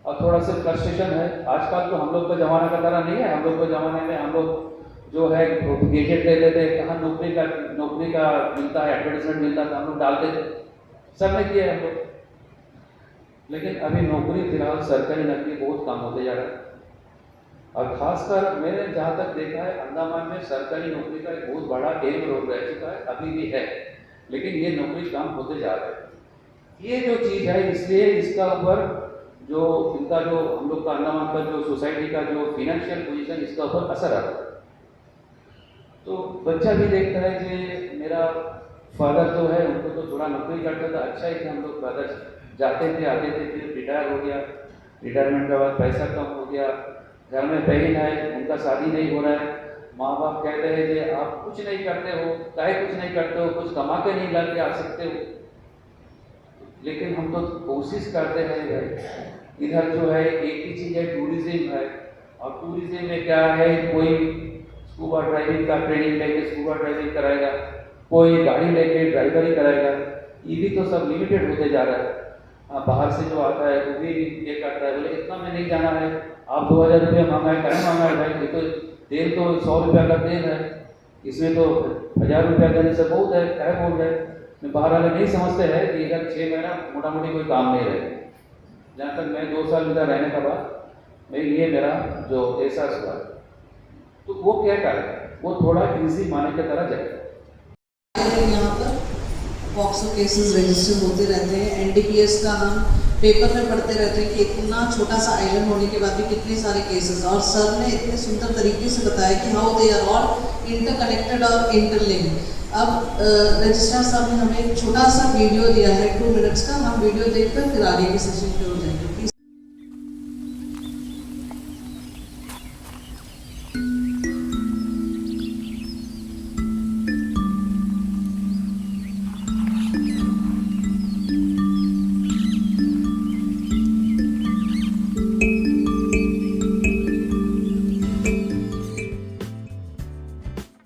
और थोड़ा सा फ्रस्ट्रेशन है। आजकल तो हम लोग का ज़माना का तरह नहीं है। हम लोग के ज़माने में हम लोग जो है गैजेट ले लेते, कहाँ नौकरी का मिलता है, एडवर्टाइजमेंट मिलता था, हम लोग डालते थे, सब ने किया है हम लोग। लेकिन अभी नौकरी फिलहाल सरकारी नौकरी बहुत कम होते जा रहा है। और खासकर मैंने जहाँ तक देखा है, अंडमान में सरकारी नौकरी का एक बहुत बड़ा एम रोल रह चुका है, अभी भी है, लेकिन ये नौकरी कम होते जा रहे हैं। ये जो चीज़ है, इसलिए इसका ऊपर जो इनका जो हम लोग का अंडमान का जो सोसाइटी का जो फाइनेंशियल पोजीशन, इसका ऊपर असर आता है। तो बच्चा भी देखता है कि मेरा फादर जो है उनको तो थोड़ा नौकरी करता था, अच्छा है कि हम लोग फादर जाते थे आते थे, फिर रिटायर हो गया, रिटायरमेंट के बाद पैसा कम हो गया, घर में बहन है, उनका शादी नहीं हो रहा है, माँ बाप कहते हैं कि आप कुछ नहीं करते हो, काहे कुछ नहीं करते हो, कुछ कमा के नहीं ला के आ सकते हो। लेकिन हम तो कोशिश करते हैं। इधर जो है एक ही चीज़ है, टूरिज्म है, और टूरिज्म में क्या है, कोई स्कूबा ड्राइविंग का ट्रेनिंग लेके स्कूबा ड्राइविंग कराएगा, कोई गाड़ी लेके ड्राइवरी कराएगा, ये भी तो सब लिमिटेड होते जा रहा है। बाहर से जो आता है वो भी ये करता है, बोले इतना में नहीं जाना है, आप 2000 रुपया मांगा है, कहीं मांगा है भाई, ये तो तेल तो 100 रुपया का तेल है, इसमें तो 1000 रुपया देने से बहुत है, क्या बोल रहे हैं। बाहर वाले नहीं समझते हैं कि इधर 6 महीना मोटा मोटी कोई काम नहीं रहे। जहाँ तक मैं 2 साल इधर रहने के बाद मैं ये मेरा जो एहसास हुआ, तो वो क्या करेगा, वो थोड़ा ईजी माने की तरह जाएगा। यहाँ पर पॉक्सो केसेस रजिस्टर होते रहते हैं, एनडीपीएस का हम पेपर में पढ़ते रहते हैं कि इतना छोटा सा आइलैंड होने के बाद भी कितने सारे केसेस, और सर ने इतने सुंदर तरीके से बताया कि how they are all interconnected और इंटरलिंक्ड। अब रजिस्ट्रार साहब ने हमें एक छोटा सा वीडियो दिया है 2 मिनट्स का, हम वीडियो देखकर फिर आगे के सेशन पे हो जाएंगे।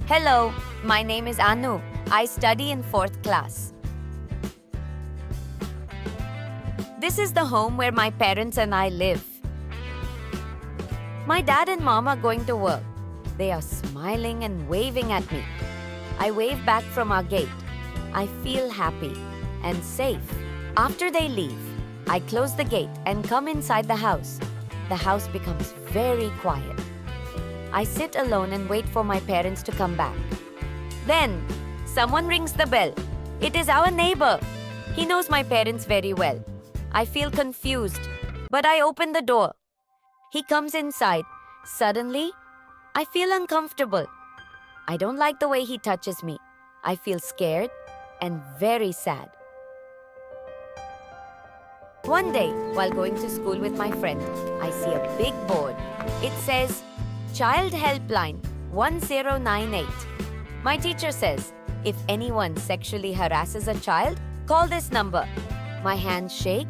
Hello, my name is Anu. I study in 4th class. This is the home where my parents and I live. My dad and mom are going to work. They are smiling and waving at me. I wave back from our gate. I feel happy and safe. After they leave, I close the gate and come inside the house. The house becomes very quiet. I sit alone and wait for my parents to come back. Then, someone rings the bell. It is our neighbor. He knows my parents very well. I feel confused, but I open the door. He comes inside. Suddenly, I feel uncomfortable. I don't like the way he touches me. I feel scared and very sad. One day, while going to school with my friend, I see a big board. It says, Child Helpline 1098. My teacher says, if anyone sexually harasses a child, call this number. My hands shake,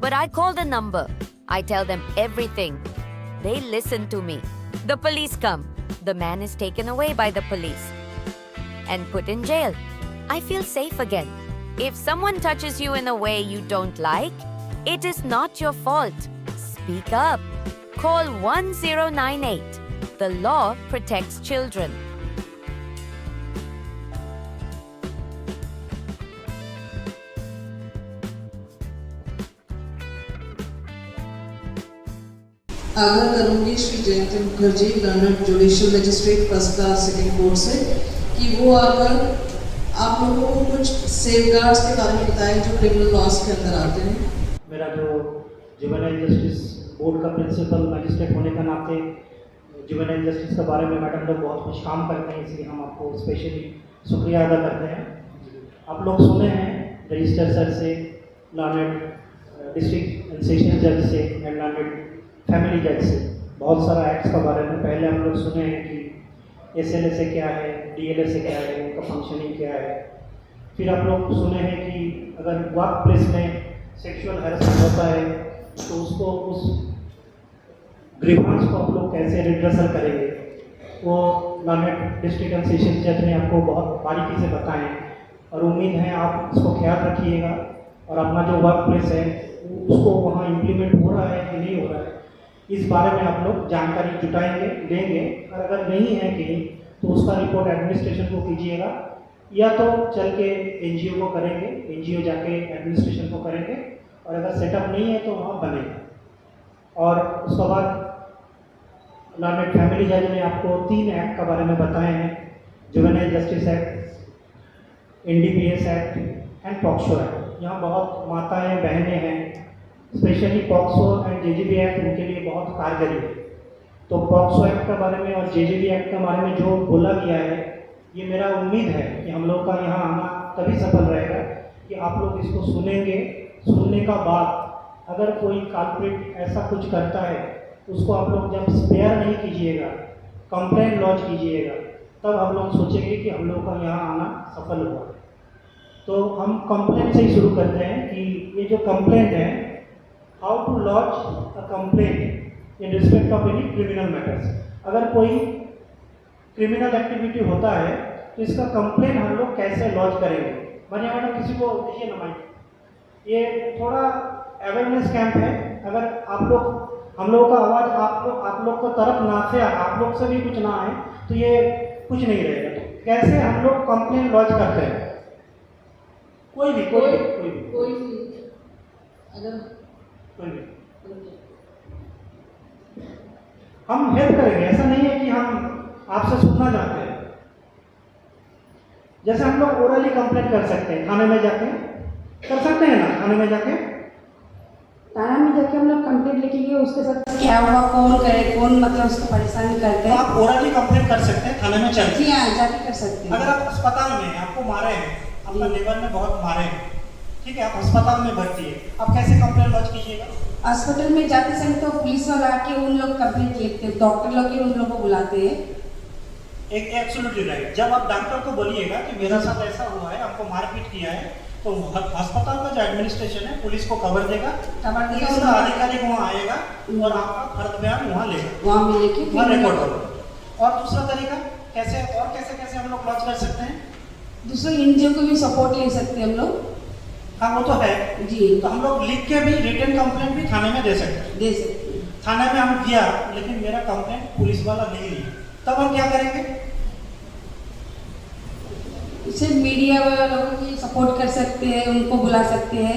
but I call the number. I tell them everything. They listen to me. The police come. The man is taken away by the police and put in jail. I feel safe again. If someone touches you in a way you don't like, it is not your fault. Speak up. Call 1098. The law protects children. आग्रह करूंगी Shri Jayanti Mukherjee, learned judicial magistrate first class second court से, कि वो आकर आप लोगों को कुछ सेफगार्ड्स के बारे में बताएं जो क्रिमिनल लॉज के अंदर आते हैं। मेरा जो जुवेनाइल जस्टिस बोर्ड का प्रिंसिपल मजिस्ट्रेट होने का नाते जुवेनाइल जस्टिस के बारे में मैडम लोग बहुत कुछ काम करते हैं, इसलिए हम आपको स्पेशली शुक्रिया अदा करते हैं। आप लोग सुने हैं रजिस्टर सर से, लर्नड डिस्ट्रिक्ट एंड सेशनल जज से एंड लर्नड फैमिली जज से बहुत सारा एक्ट्स के बारे में पहले हम लोग सुने हैं कि SLA से क्या है, DLA से क्या है, उनका का फंक्शनिंग क्या है। फिर आप लोग सुने हैं कि अगर वर्क प्लेस में सेक्सुअल हैरेसमेंट होता है तो उसको उस ग्रीवांस को आप लोग कैसे रिड्रेसल करेंगे, वो लॉर्ड डिस्ट्रिक्ट एंड सेशंस जज ने आपको बहुत बारीकी से बताएं और उम्मीद है आप इसको ख्याल रखिएगा और अपना जो वर्क प्लेस है उसको वहाँ इम्प्लीमेंट हो रहा है कि नहीं हो रहा है इस बारे में आप लोग जानकारी जुटाएंगे लेंगे। और अगर नहीं है कहीं तो उसका रिपोर्ट एडमिनिस्ट्रेशन को कीजिएगा या तो चल के एनजीओ को करेंगे, एनजीओ जाके एडमिनिस्ट्रेशन को करेंगे और अगर सेटअप नहीं है तो वहाँ बनेगा। और उसके बाद लॉर्ड फैमिली जज ने आपको 3 एक्ट के बारे में बताए हैं, juvenile justice act, NDPS act and POCSO act. यहाँ बहुत माताएं बहनें हैं, specially POCSO and JJB act उनके लिए बहुत कारगरी है। तो पॉक्सो एक्ट के बारे में और JJB एक्ट के बारे में जो बोला गया है ये मेरा उम्मीद है कि हम लोग का यहाँ आना तभी सफल रहेगा कि आप लोग इसको सुनेंगे। सुनने का बाद अगर कोई कल्प्रिट ऐसा कुछ करता है उसको आप लोग जब स्पेयर नहीं कीजिएगा, कंप्लेंट लॉन्च कीजिएगा, तब हम लोग सोचेंगे कि हम लोग का यहाँ आना सफल हुआ। तो हम कंप्लेंट से ही शुरू करते हैं कि ये जो कंप्लेंट है, how to launch a complaint in respect of any criminal matters. अगर कोई क्रिमिनल एक्टिविटी होता है तो इसका कंप्लेंट हम लोग कैसे लॉन्च करेंगे। मैडम किसी को देखिए ना माइक, ये थोड़ा अवेयरनेस कैंप है। अगर आप लोग हम लोगों का आवाज़ आप लोग को तरफ ना से आप लोग से भी कुछ ना आए तो ये कुछ नहीं रहेगा। तो कैसे हम लोग कंप्लेंट लॉन्च करते हैं, कोई भी अगर हम हेल्प करेंगे। ऐसा नहीं है कि हम आपसे सुनना चाहते हैं। जैसे हम लोग ओरली कंप्लेंट कर सकते हैं, थाने में जाके कर सकते हैं ना, थाने में जाके हम लोग कंप्लेंट लिखेंगे, उसके साथ क्या हुआ, कौन करे, कौन मतलब उसको परेशान करते तो हैं। आप ओरली कंप्लेंट कर सकते हैं, थाने में चल। जी हाँ, जाके कर सकते हैं। अगर आप अस्पताल में आपको मारे हैं, आपका लेबर में बहुत मारे हैं, ठीक है, आप अस्पताल में भर्ती है, आप कैसे कंप्लेंट लॉन्च कीजिएगा? हॉस्पिटल में जाते समय तो पुलिस वाला आके उन लोग कंप्लेंट लिखते हैं, डॉक्टर लोग ही उन लोग को बुलाते हैं। एक एब्सोल्युटली राइट। जब आप डॉक्टर को बोलिएगा कि मेरा साथ ऐसा हुआ है, आपको मारपीट किया है, तो अस्पताल का जो एडमिनिस्ट्रेशन है पुलिस को खबर देगा, पुलिस का अधिकारी वहाँ आएगा और आपका फर्द बयान वहाँ लेगा, वहाँ में लेके वहाँ रिकॉर्ड होगा। और दूसरा तरीका कैसे कैसे हम लोग लॉन्च कर सकते हैं? दूसरे एनजीओ को भी सपोर्ट ले सकते हैं हम लोग। हाँ वो तो है जी, तो हम लोग लिख के भी रिटन कंप्लेंट भी थाने में दे सकते हैं। दे सकते हैं। थाने में हम किया लेकिन मेरा कंप्लेंट पुलिस वाला नहीं लिया, तब हम क्या करेंगे? इसे मीडिया वालों की सपोर्ट कर सकते हैं, उनको बुला सकते हैं,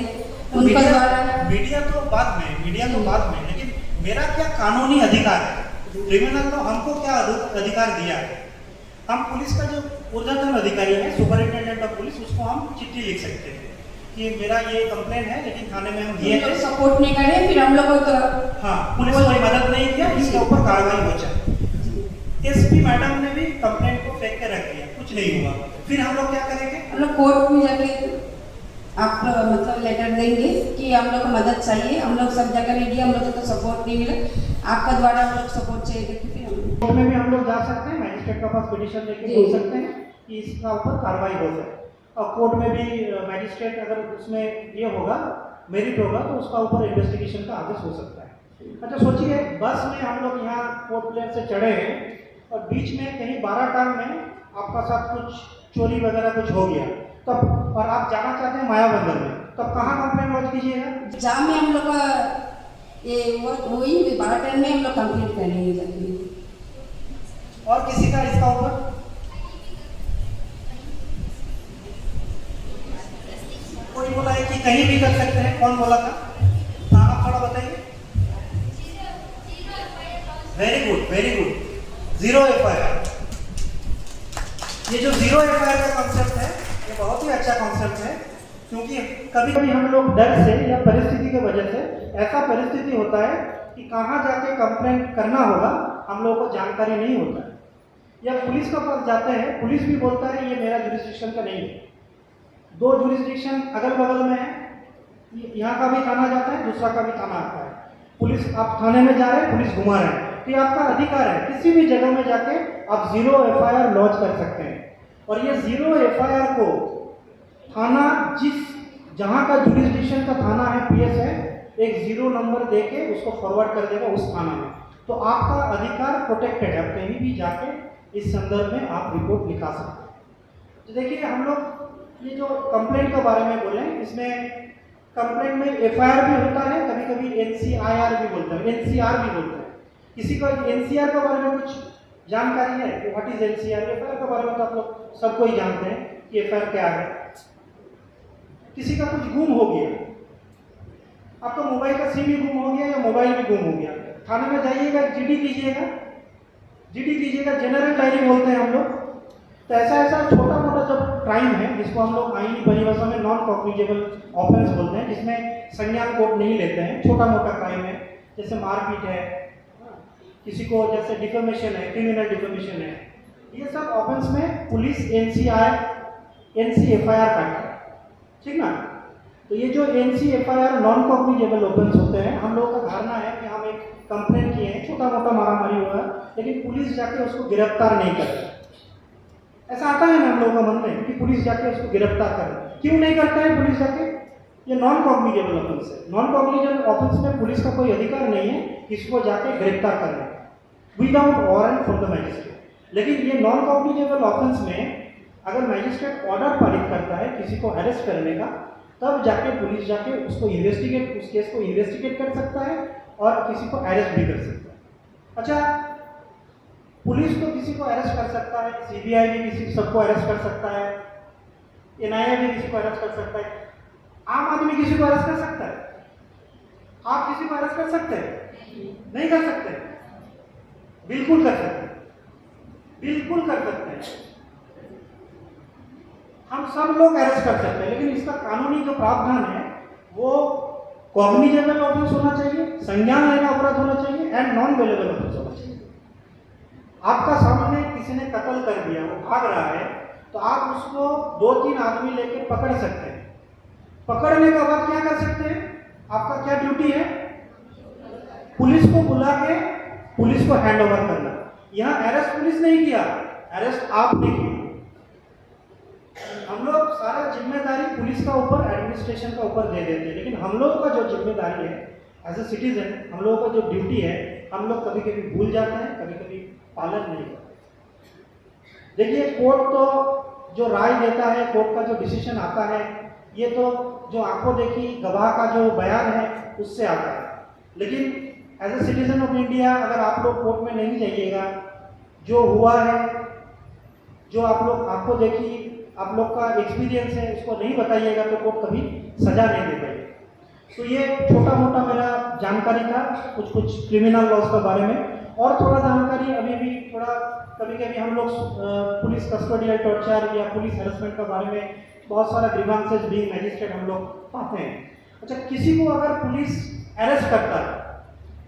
उनका द्वारा। मीडिया तो बाद में, लेकिन मेरा क्या कानूनी अधिकार है? क्रिमिनल तो हमको क्या अधिकार दिया है? हम पुलिस का जो ऊर्ध्वतन अधिकारी है, सुपरिटेंडेंट ऑफ पुलिस, उसको हम चिट्ठी लिख सकते हैं कि मेरा ये कंप्लेंट है लेकिन थाने में हम दिए थे, सपोर्ट नहीं करे, फिर हम लोग को तो हाँ पुलिस कोई मदद नहीं किया, इसके ऊपर कार्रवाई हो जाए। SP मैडम ने भी कंप्लेंट को फेंक के रख दिया, कुछ नहीं हुआ, फिर हम लोग क्या करेंगे? हम लोग कोर्ट में जाके आप मतलब लेटर देंगे कि हम लोग को मदद चाहिए, हम लोग सब जगह रेडी, हम लोग को तो सपोर्ट नहीं मिला, आपका द्वारा हम लोग सपोर्ट चाहिए। फिर कोर्ट में भी हम लोग जा सकते हैं, मैजिस्ट्रेट के पास पिटीशन लेके बोल सकते हैं कि इसका ऊपर कार्रवाई हो जाए। और कोर्ट में भी मैजिस्ट्रेट अगर उसमें ये होगा, मेरिट होगा, तो उसका ऊपर इन्वेस्टिगेशन का आदेश हो सकता है। अच्छा सोचिए, बस में हम लोग यहाँ पोर्ट ब्लेयर से चढ़े हैं और बीच में कहीं 12 टांग में आपका साथ कुछ चोरी वगैरह कुछ हो गया, तब और आप जाना चाहते हैं मायाबंदर में, तब कहाँ कंप्लेंट लॉन्च कीजिएगा? जहाँ में हम लोग का ये वही 12 टाइम में हम लोग कंप्लीट करेंगे जाके। और किसी का इसका ऊपर कोई बोला है कि कहीं भी कर सकते हैं, कौन बोला था? हाँ आप थोड़ा बताइए। Very good, 0 FIR। ये जो 0 FIR का कॉन्सेप्ट है, ये बहुत ही अच्छा कॉन्सेप्ट है, क्योंकि कभी कभी हम लोग डर से या परिस्थिति की वजह से, ऐसा परिस्थिति होता है कि कहाँ जाके कंप्लेंट करना होगा हम लोगों को जानकारी नहीं होता है, या पुलिस के पास जाते हैं, पुलिस भी बोलता है ये मेरा जुरिस्डिक्शन का नहीं है। 2 जुरिस्डिक्शन अगल बगल में है, यहाँ का भी थाना जाता है, दूसरा का भी थाना आता है, पुलिस आप थाने में जा रहे हैं, पुलिस घुमा रहे हैं, तो ये आपका अधिकार है, किसी भी जगह में जाके आप 0 FIR लॉन्च कर सकते हैं। और ये 0 FIR को थाना जहाँ का जुरिस्डिक्शन का थाना है, PS है, एक 0 नंबर दे के उसको फॉरवर्ड कर देगा उस थाना में। तो आपका अधिकार प्रोटेक्टेड है, आप कहीं भी जाके इस संदर्भ में आप रिपोर्ट लिखा सकते हैं। तो देखिए हम लोग ये जो कंप्लेंट के बारे में बोले, इसमें कंप्लेंट में FIR भी होता है, कभी कभी NCIR भी बोलते हैं, NCR भी बोलते हैं। किसी को NCR के बारे में कुछ जानकारी है कि व्हाट इज NCR? FIR के बारे में तो आप लोग सबको ही जानते हैं कि FIR क्या है। किसी का कुछ गुम हो गया, आपका मोबाइल का सिम भी गुम हो गया या मोबाइल भी गुम हो गया, थाने में जाइएगा, GD कीजिएगा, जनरल डायरी बोलते हैं हम लोग। तो ऐसा छोटा मोटा जब क्राइम है, जिसको हम लोग आईनी परिभाषा में नॉन कॉग्निजेबल ऑफेंस बोलते हैं, जिसमें संज्ञान कोर्ट नहीं लेते हैं, छोटा मोटा क्राइम है, जैसे मारपीट है, किसी को जैसे डिफेमेशन है, क्रिमिनल डिफेमेशन है, ये सब ऑफेंस में पुलिस NC-FIR काटता है, ठीक ना। तो ये जो NC-FIR नॉन कॉग्निजेबल ऑफेंस होते हैं, हम लोगों का धारणा है कि हम एक कंप्लेंट किए हैं, छोटा मोटा मारामारी हुआ है, लेकिन पुलिस जाके उसको गिरफ्तार नहीं करती। ऐसा आता है ना हम लोगों का मन में कि पुलिस जाके उसको गिरफ्तार करे, क्यों नहीं करता है पुलिस जाके? ये नॉन कॉग्निजेबल ऑफेंस है। नॉन कॉग्निजेबल ऑफेंस में पुलिस का कोई अधिकार नहीं है किसी को जाके गिरफ्तार करने का without warrant from the magistrate. लेकिन ये नॉन कॉग्निजेबल ऑफेंस में अगर मैजिस्ट्रेट ऑर्डर पारित करता है किसी को अरेस्ट करने का, तब जाके पुलिस जाके उसको उस केस को इन्वेस्टिगेट कर सकता है और किसी को अरेस्ट भी कर सकता है। अच्छा, पुलिस तो किसी को अरेस्ट कर सकता है, CBI भी किसी सबको अरेस्ट कर सकता है, NIA भी किसी को अरेस्ट कर सकता है, आम आदमी किसी को अरेस्ट कर सकता है? आप किसी को अरेस्ट कर सकते हैं? नहीं कर सकते? बिल्कुल कर सकते हैं, बिल्कुल कर सकते हैं। हम सब लोग अरेस्ट कर सकते हैं, लेकिन इसका कानूनी जो प्रावधान है वो कॉग्निजेबल ऑफेंस होना चाहिए, संज्ञान लेना अपराध होना चाहिए एंड नॉन वेलेबल ऑफेंस होना चाहिए। आपका सामने किसी ने कत्ल कर दिया, वो भाग रहा है, तो आप उसको 2-3 आदमी लेके पकड़ सकते हैं। पकड़ने के बाद क्या कर सकते हैं? आपका क्या ड्यूटी है? पुलिस को बुला के पुलिस को हैंड ओवर करना। यहाँ अरेस्ट पुलिस नहीं किया, अरेस्ट आपने किया। हम लोग सारा जिम्मेदारी पुलिस का ऊपर, एडमिनिस्ट्रेशन का ऊपर दे देते हैं, लेकिन हम लोगों का जो जिम्मेदारी है एज ए सिटीजन, हम लोगों का जो ड्यूटी है, हम लोग कभी कभी भूल जाते हैं, कभी कभी पालन नहीं करते। देखिए, कोर्ट तो जो राय देता है, कोर्ट का जो डिसीजन आता है, ये तो जो आंखों देखी गवाह का जो बयान है उससे आता है। लेकिन as a citizen of India अगर आप लोग कोर्ट में नहीं जाइएगा, जो हुआ है, जो आप लोग आंखों देखी, आप लोग का एक्सपीरियंस है, उसको नहीं बताइएगा तो कोर्ट कभी सजा नहीं दे पाएगी। तो ये छोटा मोटा मेरा जानकारी था कुछ क्रिमिनल लॉज के बारे में। और थोड़ा जानकारी अभी भी थोड़ा कभी कभी हम लोग पुलिस कस्टोडियल टॉर्चर या पुलिस हैरेसमेंट के बारे में बहुत सारा ग्रीवांसेस भी मैजिस्ट्रेट हम लोग पाते हैं। अच्छा, किसी को अगर पुलिस अरेस्ट करता है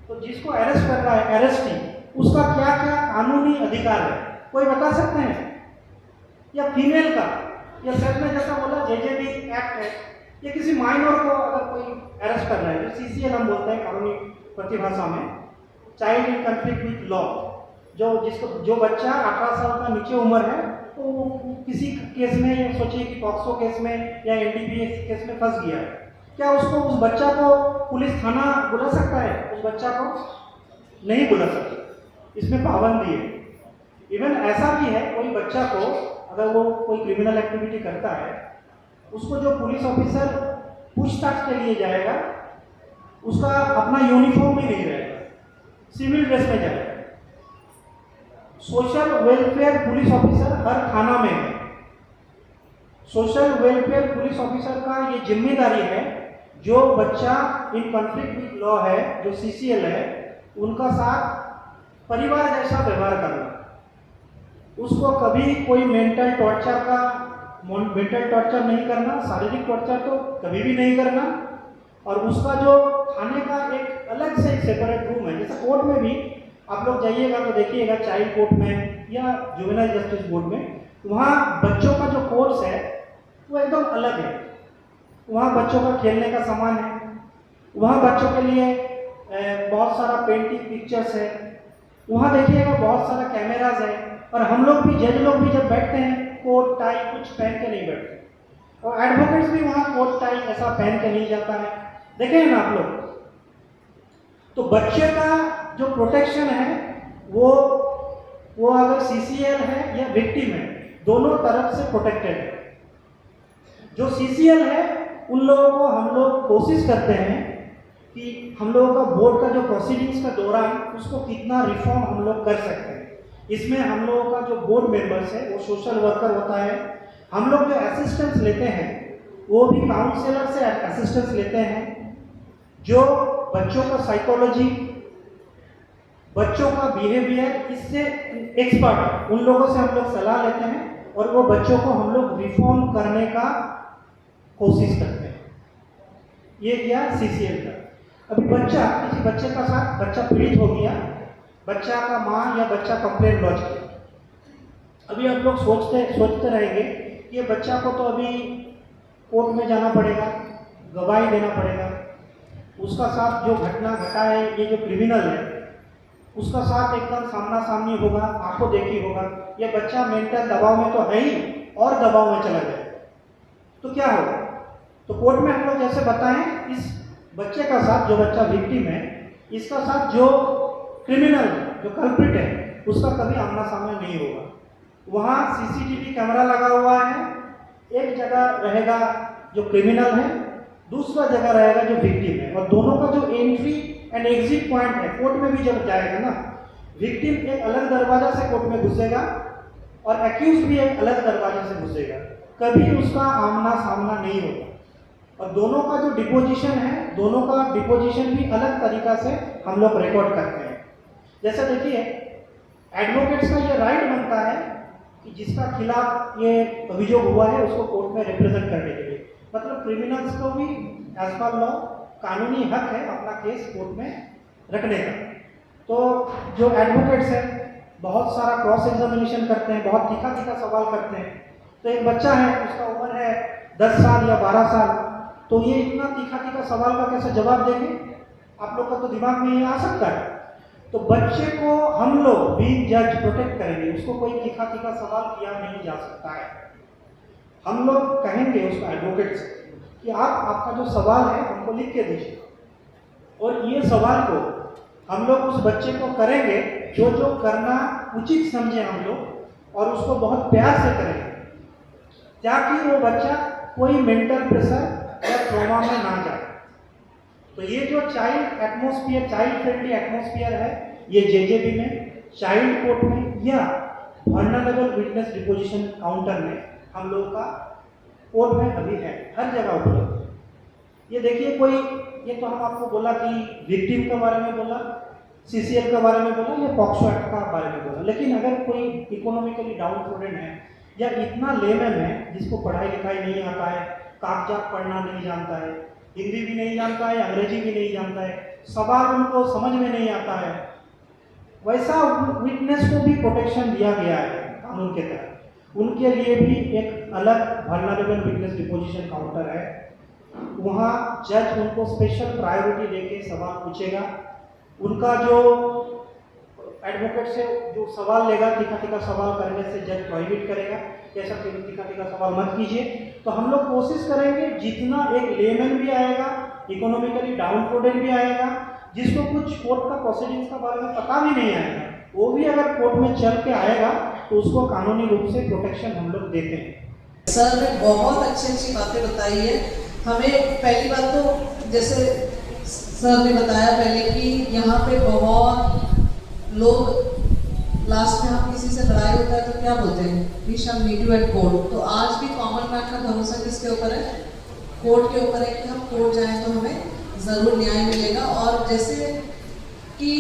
तो जिसको अरेस्ट कर रहा है अरेस्टी, उसका क्या क्या कानूनी अधिकार है कोई बता सकते हैं? या फीमेल का, या सर ने जैसा बोला JJB एक्ट है, या किसी माइनर को अगर कोई अरेस्ट कर रहा है, जो CCL हम बोलते हैं कानूनी प्रतिभाषा में, child in conflict with law, जो बच्चा 18 साल का नीचे उम्र है, तो किसी केस में सोचिए कि पॉक्सो केस में या NDPS केस में फंस गया है, क्या उसको उस बच्चा को पुलिस थाना बुला सकता है? उस बच्चा को नहीं बुला सकता, इसमें पाबंदी है। इवन ऐसा भी है, कोई बच्चा को अगर वो कोई क्रिमिनल एक्टिविटी करता है, उसको जो पुलिस ऑफिसर पूछताछ के लिए जाएगा, उसका अपना यूनिफॉर्म भी नहीं रहेगा, सिविल ड्रेस में जाएगा। सोशल वेलफेयर पुलिस ऑफिसर हर थाना में है। सोशल वेलफेयर पुलिस ऑफिसर का ये जिम्मेदारी है, जो बच्चा इन कॉन्फ्लिक्ट विद लॉ है, जो CCL है, उनका साथ परिवार जैसा व्यवहार करना। उसको कभी कोई मेंटल टॉर्चर नहीं करना, शारीरिक टॉर्चर तो कभी भी नहीं करना। और उसका जो थाने का एक अलग से एक सेपरेट रूम है, जैसे कोर्ट में भी आप लोग जाइएगा तो देखिएगा, चाइल्ड कोर्ट में या जुवेनाइल जस्टिस बोर्ड में, वहाँ बच्चों का जो कोर्स है वो एकदम अलग है। वहाँ बच्चों का खेलने का सामान है, वहाँ बच्चों के लिए बहुत सारा पेंटिंग पिक्चर्स है, वहाँ देखिएगा बहुत सारा कैमराज है। और हम लोग भी, जज लोग भी जब बैठते हैं कोट टाई कुछ पहन के नहीं बैठते, और एडवोकेट्स भी वहाँ कोट टाई ऐसा पहन के नहीं जाता है, देखें ना आप लोग। तो बच्चे का जो प्रोटेक्शन है वो अगर सीसीएल है या विक्टिम है, दोनों तरफ से प्रोटेक्टेड है। जो सीसीएल है उन लोगों को हम लोग कोशिश करते हैं कि हम लोगों का बोर्ड का जो प्रोसीडिंग्स का दौरान उसको कितना रिफॉर्म हम लोग कर सकते हैं। इसमें हम लोगों का जो बोर्ड मेंबर्स है वो सोशल वर्कर होता है, हम लोग जो असिस्टेंस लेते हैं वो भी काउंसलर से असिस्टेंस लेते हैं, जो बच्चों का साइकोलॉजी, बच्चों का बिहेवियर, इससे एक्सपर्ट उन लोगों से हम लोग सलाह लेते हैं और वो बच्चों को हम लोग रिफॉर्म करने का कोशिश करते हैं। ये किया सीसीएल का। अभी किसी बच्चे का साथ बच्चा पीड़ित हो गया, बच्चा का माँ या बच्चा कंप्लेंट लॉन्च किया, अभी आप लोग सोचते रहेंगे कि ये बच्चा को तो अभी कोर्ट में जाना पड़ेगा, गवाही देना पड़ेगा, उसका साथ जो घटना घटा है, ये जो क्रिमिनल है उसका साथ एकदम सामना सामनी होगा, आंखों देखी होगा, ये बच्चा मेंटल दबाव में तो है ही और दबाव में चला जाए तो क्या होगा। तो कोर्ट में हम लोग जैसे बताएं, इस बच्चे का साथ, जो बच्चा विक्टिम है, इसका साथ जो क्रिमिनल जो कल्प्रिट है उसका कभी आमना सामना नहीं होगा। वहाँ सीसीटीवी कैमरा लगा हुआ है, एक जगह रहेगा जो क्रिमिनल है, दूसरा जगह रहेगा जो विक्टिम है, और दोनों का जो एंट्री एंड एग्जिट पॉइंट है, कोर्ट में भी जब जाएगा ना, विक्टिम एक अलग दरवाजा से कोर्ट में घुसेगा और एक्यूज भी एक अलग दरवाजा से घुसेगा, कभी उसका आमना सामना नहीं होगा। और दोनों का जो डिपोजिशन है, दोनों का डिपोजिशन भी अलग तरीका से हम लोग रिकॉर्ड करते हैं। जैसे देखिए, एडवोकेट्स का ये राइट बनता है कि जिसका खिलाफ ये अभियोग हुआ है उसको कोर्ट में रिप्रेजेंट करने के लिए, मतलब क्रिमिनल्स को भी एज पर लॉ कानूनी हक है अपना केस कोर्ट में रखने का। तो जो एडवोकेट्स हैं बहुत सारा क्रॉस एग्जामिनेशन करते हैं, बहुत तीखा सवाल करते हैं। तो एक बच्चा है, उसका उम्र है 10 साल या 12 साल, तो ये इतना तीखा सवाल का कैसे जवाब देंगे, आप लोग का तो दिमाग में ये आ सकता है। तो बच्चे को हम लोग भी जज प्रोटेक्ट करेंगे, उसको कोई तीखा सवाल किया नहीं जा सकता है। हम लोग कहेंगे उसको एडवोकेट से कि आपका जो सवाल है हमको लिख के दीजिए, और ये सवाल को हम लोग उस बच्चे को करेंगे जो करना उचित समझे हम लोग, और उसको बहुत प्यार से करेंगे ताकि वो बच्चा कोई मेंटल प्रेशर या ट्रॉमा में ना जाए। तो ये जो child atmosphere, child friendly atmosphere है, ये जेजेबी में, चाइल्ड कोर्ट में या वल्नरेबल विटनेस डिपोजिशन काउंटर में हम लोगों का कोर्ट में अभी है, हर जगह उपलब्ध है। ये देखिए, ये तो हम आपको बोला कि विक्टिम के बारे में बोला, सीसीएल के बारे में बोला, या पॉक्सो एक्ट का बारे में बोला, लेकिन अगर कोई इकोनॉमिकली डाउन प्रोडेंट है या इतना लेमन है जिसको पढ़ाई लिखाई नहीं आता है, कागजात पढ़ना नहीं जानता है, हिंदी भी नहीं जानता है, अंग्रेजी भी नहीं जानता है, सवाल उनको समझ में नहीं आता है, वैसा विटनेस को भी प्रोटेक्शन दिया गया है कानून के तहत। उनके लिए भी एक अलग वल्नरेबल विटनेस डिपोजिशन काउंटर है, वहाँ जज उनको स्पेशल प्रायोरिटी देके सवाल पूछेगा। उनका जो एडवोकेट से जो सवाल लेगा, तीखा सवाल करने से जज प्रोहिबिट करेगा, ऐसा तीखा सवाल मत कीजिए। तो हम लोग कोशिश करेंगे जितना एक लेमन भी आएगा, इकोनॉमिकली डाउन प्रोडेंट भी आएगा, जिसको कुछ कोर्ट का प्रोसीडिंग्स का बारे में पता भी नहीं आएगा, वो भी अगर कोर्ट में चल के आएगा तो उसको कानूनी रूप से प्रोटेक्शन हम लोग देते हैं। सर ने बहुत अच्छी बातें बताई है हमें। पहली बात तो जैसे सर ने बताया पहले कि यहाँ पे बहुत लोग लास्ट में हम किसी से लड़ाई होता है तो क्या बोलते हैं, we shall meet you at court. तो आज भी कॉमन मैन का भरोसा किसके ऊपर है, कोर्ट के ऊपर है कि हम कोर्ट जाएं तो हमें ज़रूर न्याय मिलेगा। और जैसे कि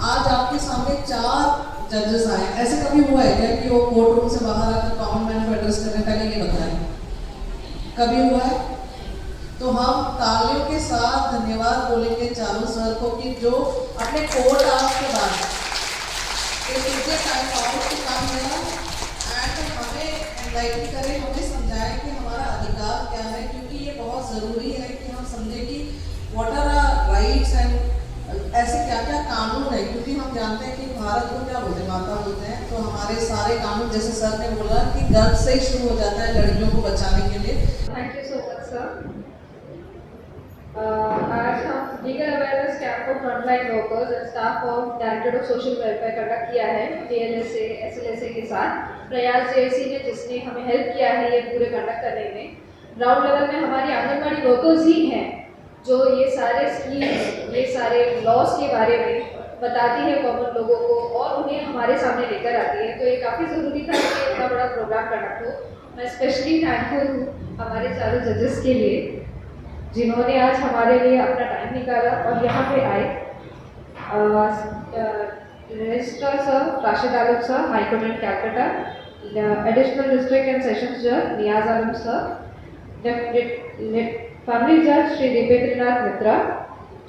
आज आपके सामने 4 जजेस आए, ऐसे कभी हुआ है क्या कि वो कोर्ट रूम से बाहर आकर कॉमन मैन को एड्रेस करने, पहले ये बताएं, कभी हुआ है? तो हम तालियों के साथ धन्यवाद बोलेंगे चारों सर को कि जो अपने कोर्ट आवर्स के बाद टाइम आउट से काम किया एंड हमें एनलाइटन करें, हमें समझाएं कि हमारा अधिकार क्या है, क्योंकि ये बहुत ज़रूरी है कि हम समझें कि what are our rights and ऐसे क्या क्या काम कानून है, क्योंकि हम जानते हैं कि भारत को क्या बोलते हैं, माता बोलते हैं, तो हमारे सारे कानून जैसे सर ने बोला कि गर्भ से ही शुरू हो जाता है लड़कियों को बचाने के लिए। Thank you so much sir. आज हम legal awareness camp for frontline workers and staff of directorate of social welfare conduct किया है TLSA SLSA के साथ। प्रयास JAC ने जिसने हमें हेल्प किया है ये पूरे कंडक्ट करने में। ग्राउंड लेवल में हमारी आंगनबाड़ी वर्कर्स ही हैं जो ये सारे स्कीम्स, ये सारे लॉस के बारे में बताती है कॉमन लोगों को और उन्हें हमारे सामने लेकर आती है। तो ये काफ़ी ज़रूरी था कि इतना बड़ा प्रोग्राम कंडक्ट हो। मैं स्पेशली थैंकफुल हूँ हमारे चारों जजेस के लिए जिन्होंने आज हमारे लिए अपना टाइम निकाला और यहाँ पे आए। Registrar sir Rashid Alam sir, high court and Calcutta, additional district and sessions जज नियाज आलम सर, फैमिली जज श्री दीपेंद्रनाथ मित्रा,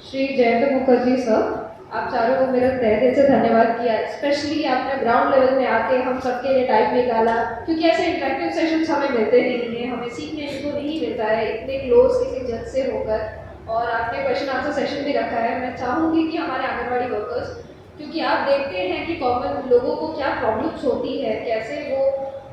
श्री जयंत मुखर्जी सर, आप चारों को मेरा तहे दिल से धन्यवाद किया। स्पेशली आपने ग्राउंड लेवल में आके हम सबके लिए टाइम निकाला, क्योंकि ऐसे इंटरेक्टिव सेशंस हमें मिलते नहीं हैं, हमें सीखने को नहीं मिलता है इतने क्लोज किसी जज से होकर। और आपने क्वेश्चन आंसर सेशन भी रखा है। मैं चाहूँगी कि हमारे आंगनबाड़ी वर्कर्स, क्योंकि आप देखते हैं कि कॉमन लोगों को क्या प्रॉब्लम्स होती है, कैसे वो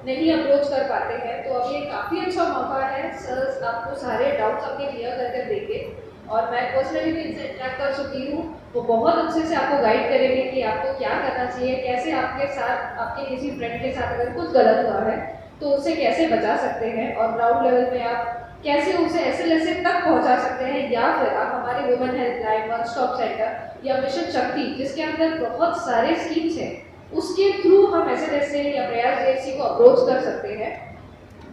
नहीं अप्रोच कर पाते हैं, तो अब ये काफ़ी अच्छा मौका है। सर आपको सारे डाउट्स आपके क्लियर कर देंगे और मैं पर्सनली भी इनसे इंटरेक्ट कर चुकी हूँ। वो बहुत अच्छे से आपको गाइड करेंगे कि आपको क्या करना चाहिए, कैसे आपके साथ, आपके किसी फ्रेंड के साथ अगर कुछ गलत हुआ है तो उसे कैसे बचा सकते हैं और ग्राउंड लेवल में आप कैसे उसे SLSA तक पहुंचा सकते हैं, या फिर आप हमारे women helpline, one stop centre या मिशन शक्ति जिसके अंदर बहुत सारे स्कीम्स हैं उसके थ्रू हम SLSA या प्रयास JAC को अप्रोच कर सकते हैं।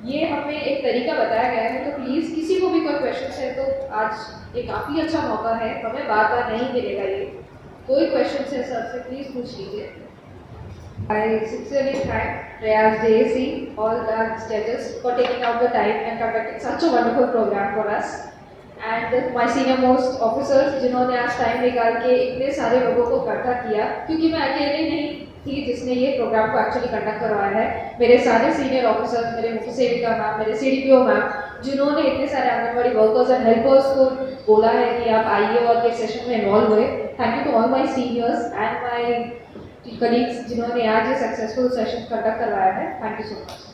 ये हमें एक तरीका बताया गया है। तो प्लीज़ किसी को भी कोई क्वेश्चन है तो आज ये काफ़ी अच्छा मौका है, हमें बार बार नहीं मिलेगा। ये कोई क्वेश्चन है सर से प्लीज़ पूछ लीजिए। I sincerely thank Prayas JAC, all the judges for taking out the time and conducting such a wonderful program for us, and my senior most officers जिन्होंने आज टाइम निकाल के इतने सारे लोगों को इकट्ठा किया, क्योंकि मैं अकेले नहीं थी जिसने ये प्रोग्राम को एक्चुअली कंडक्ट करवाया है। मेरे सारे सीनियर ऑफिसर्स, मेरे मुख्य सेविका मैम, मेरे CDPO मैम, जिन्होंने इतने सारे आंगनबाड़ी वर्कर्स एंड हेल्पर्स को बोला है कि आप आइए और ये सेशन में इन्वॉल्व हुए। Thank you to all my seniors and my colleagues जिन्होंने आज ये सक्सेसफुल सेशन कंडक्ट करवाया है। Thank you so much.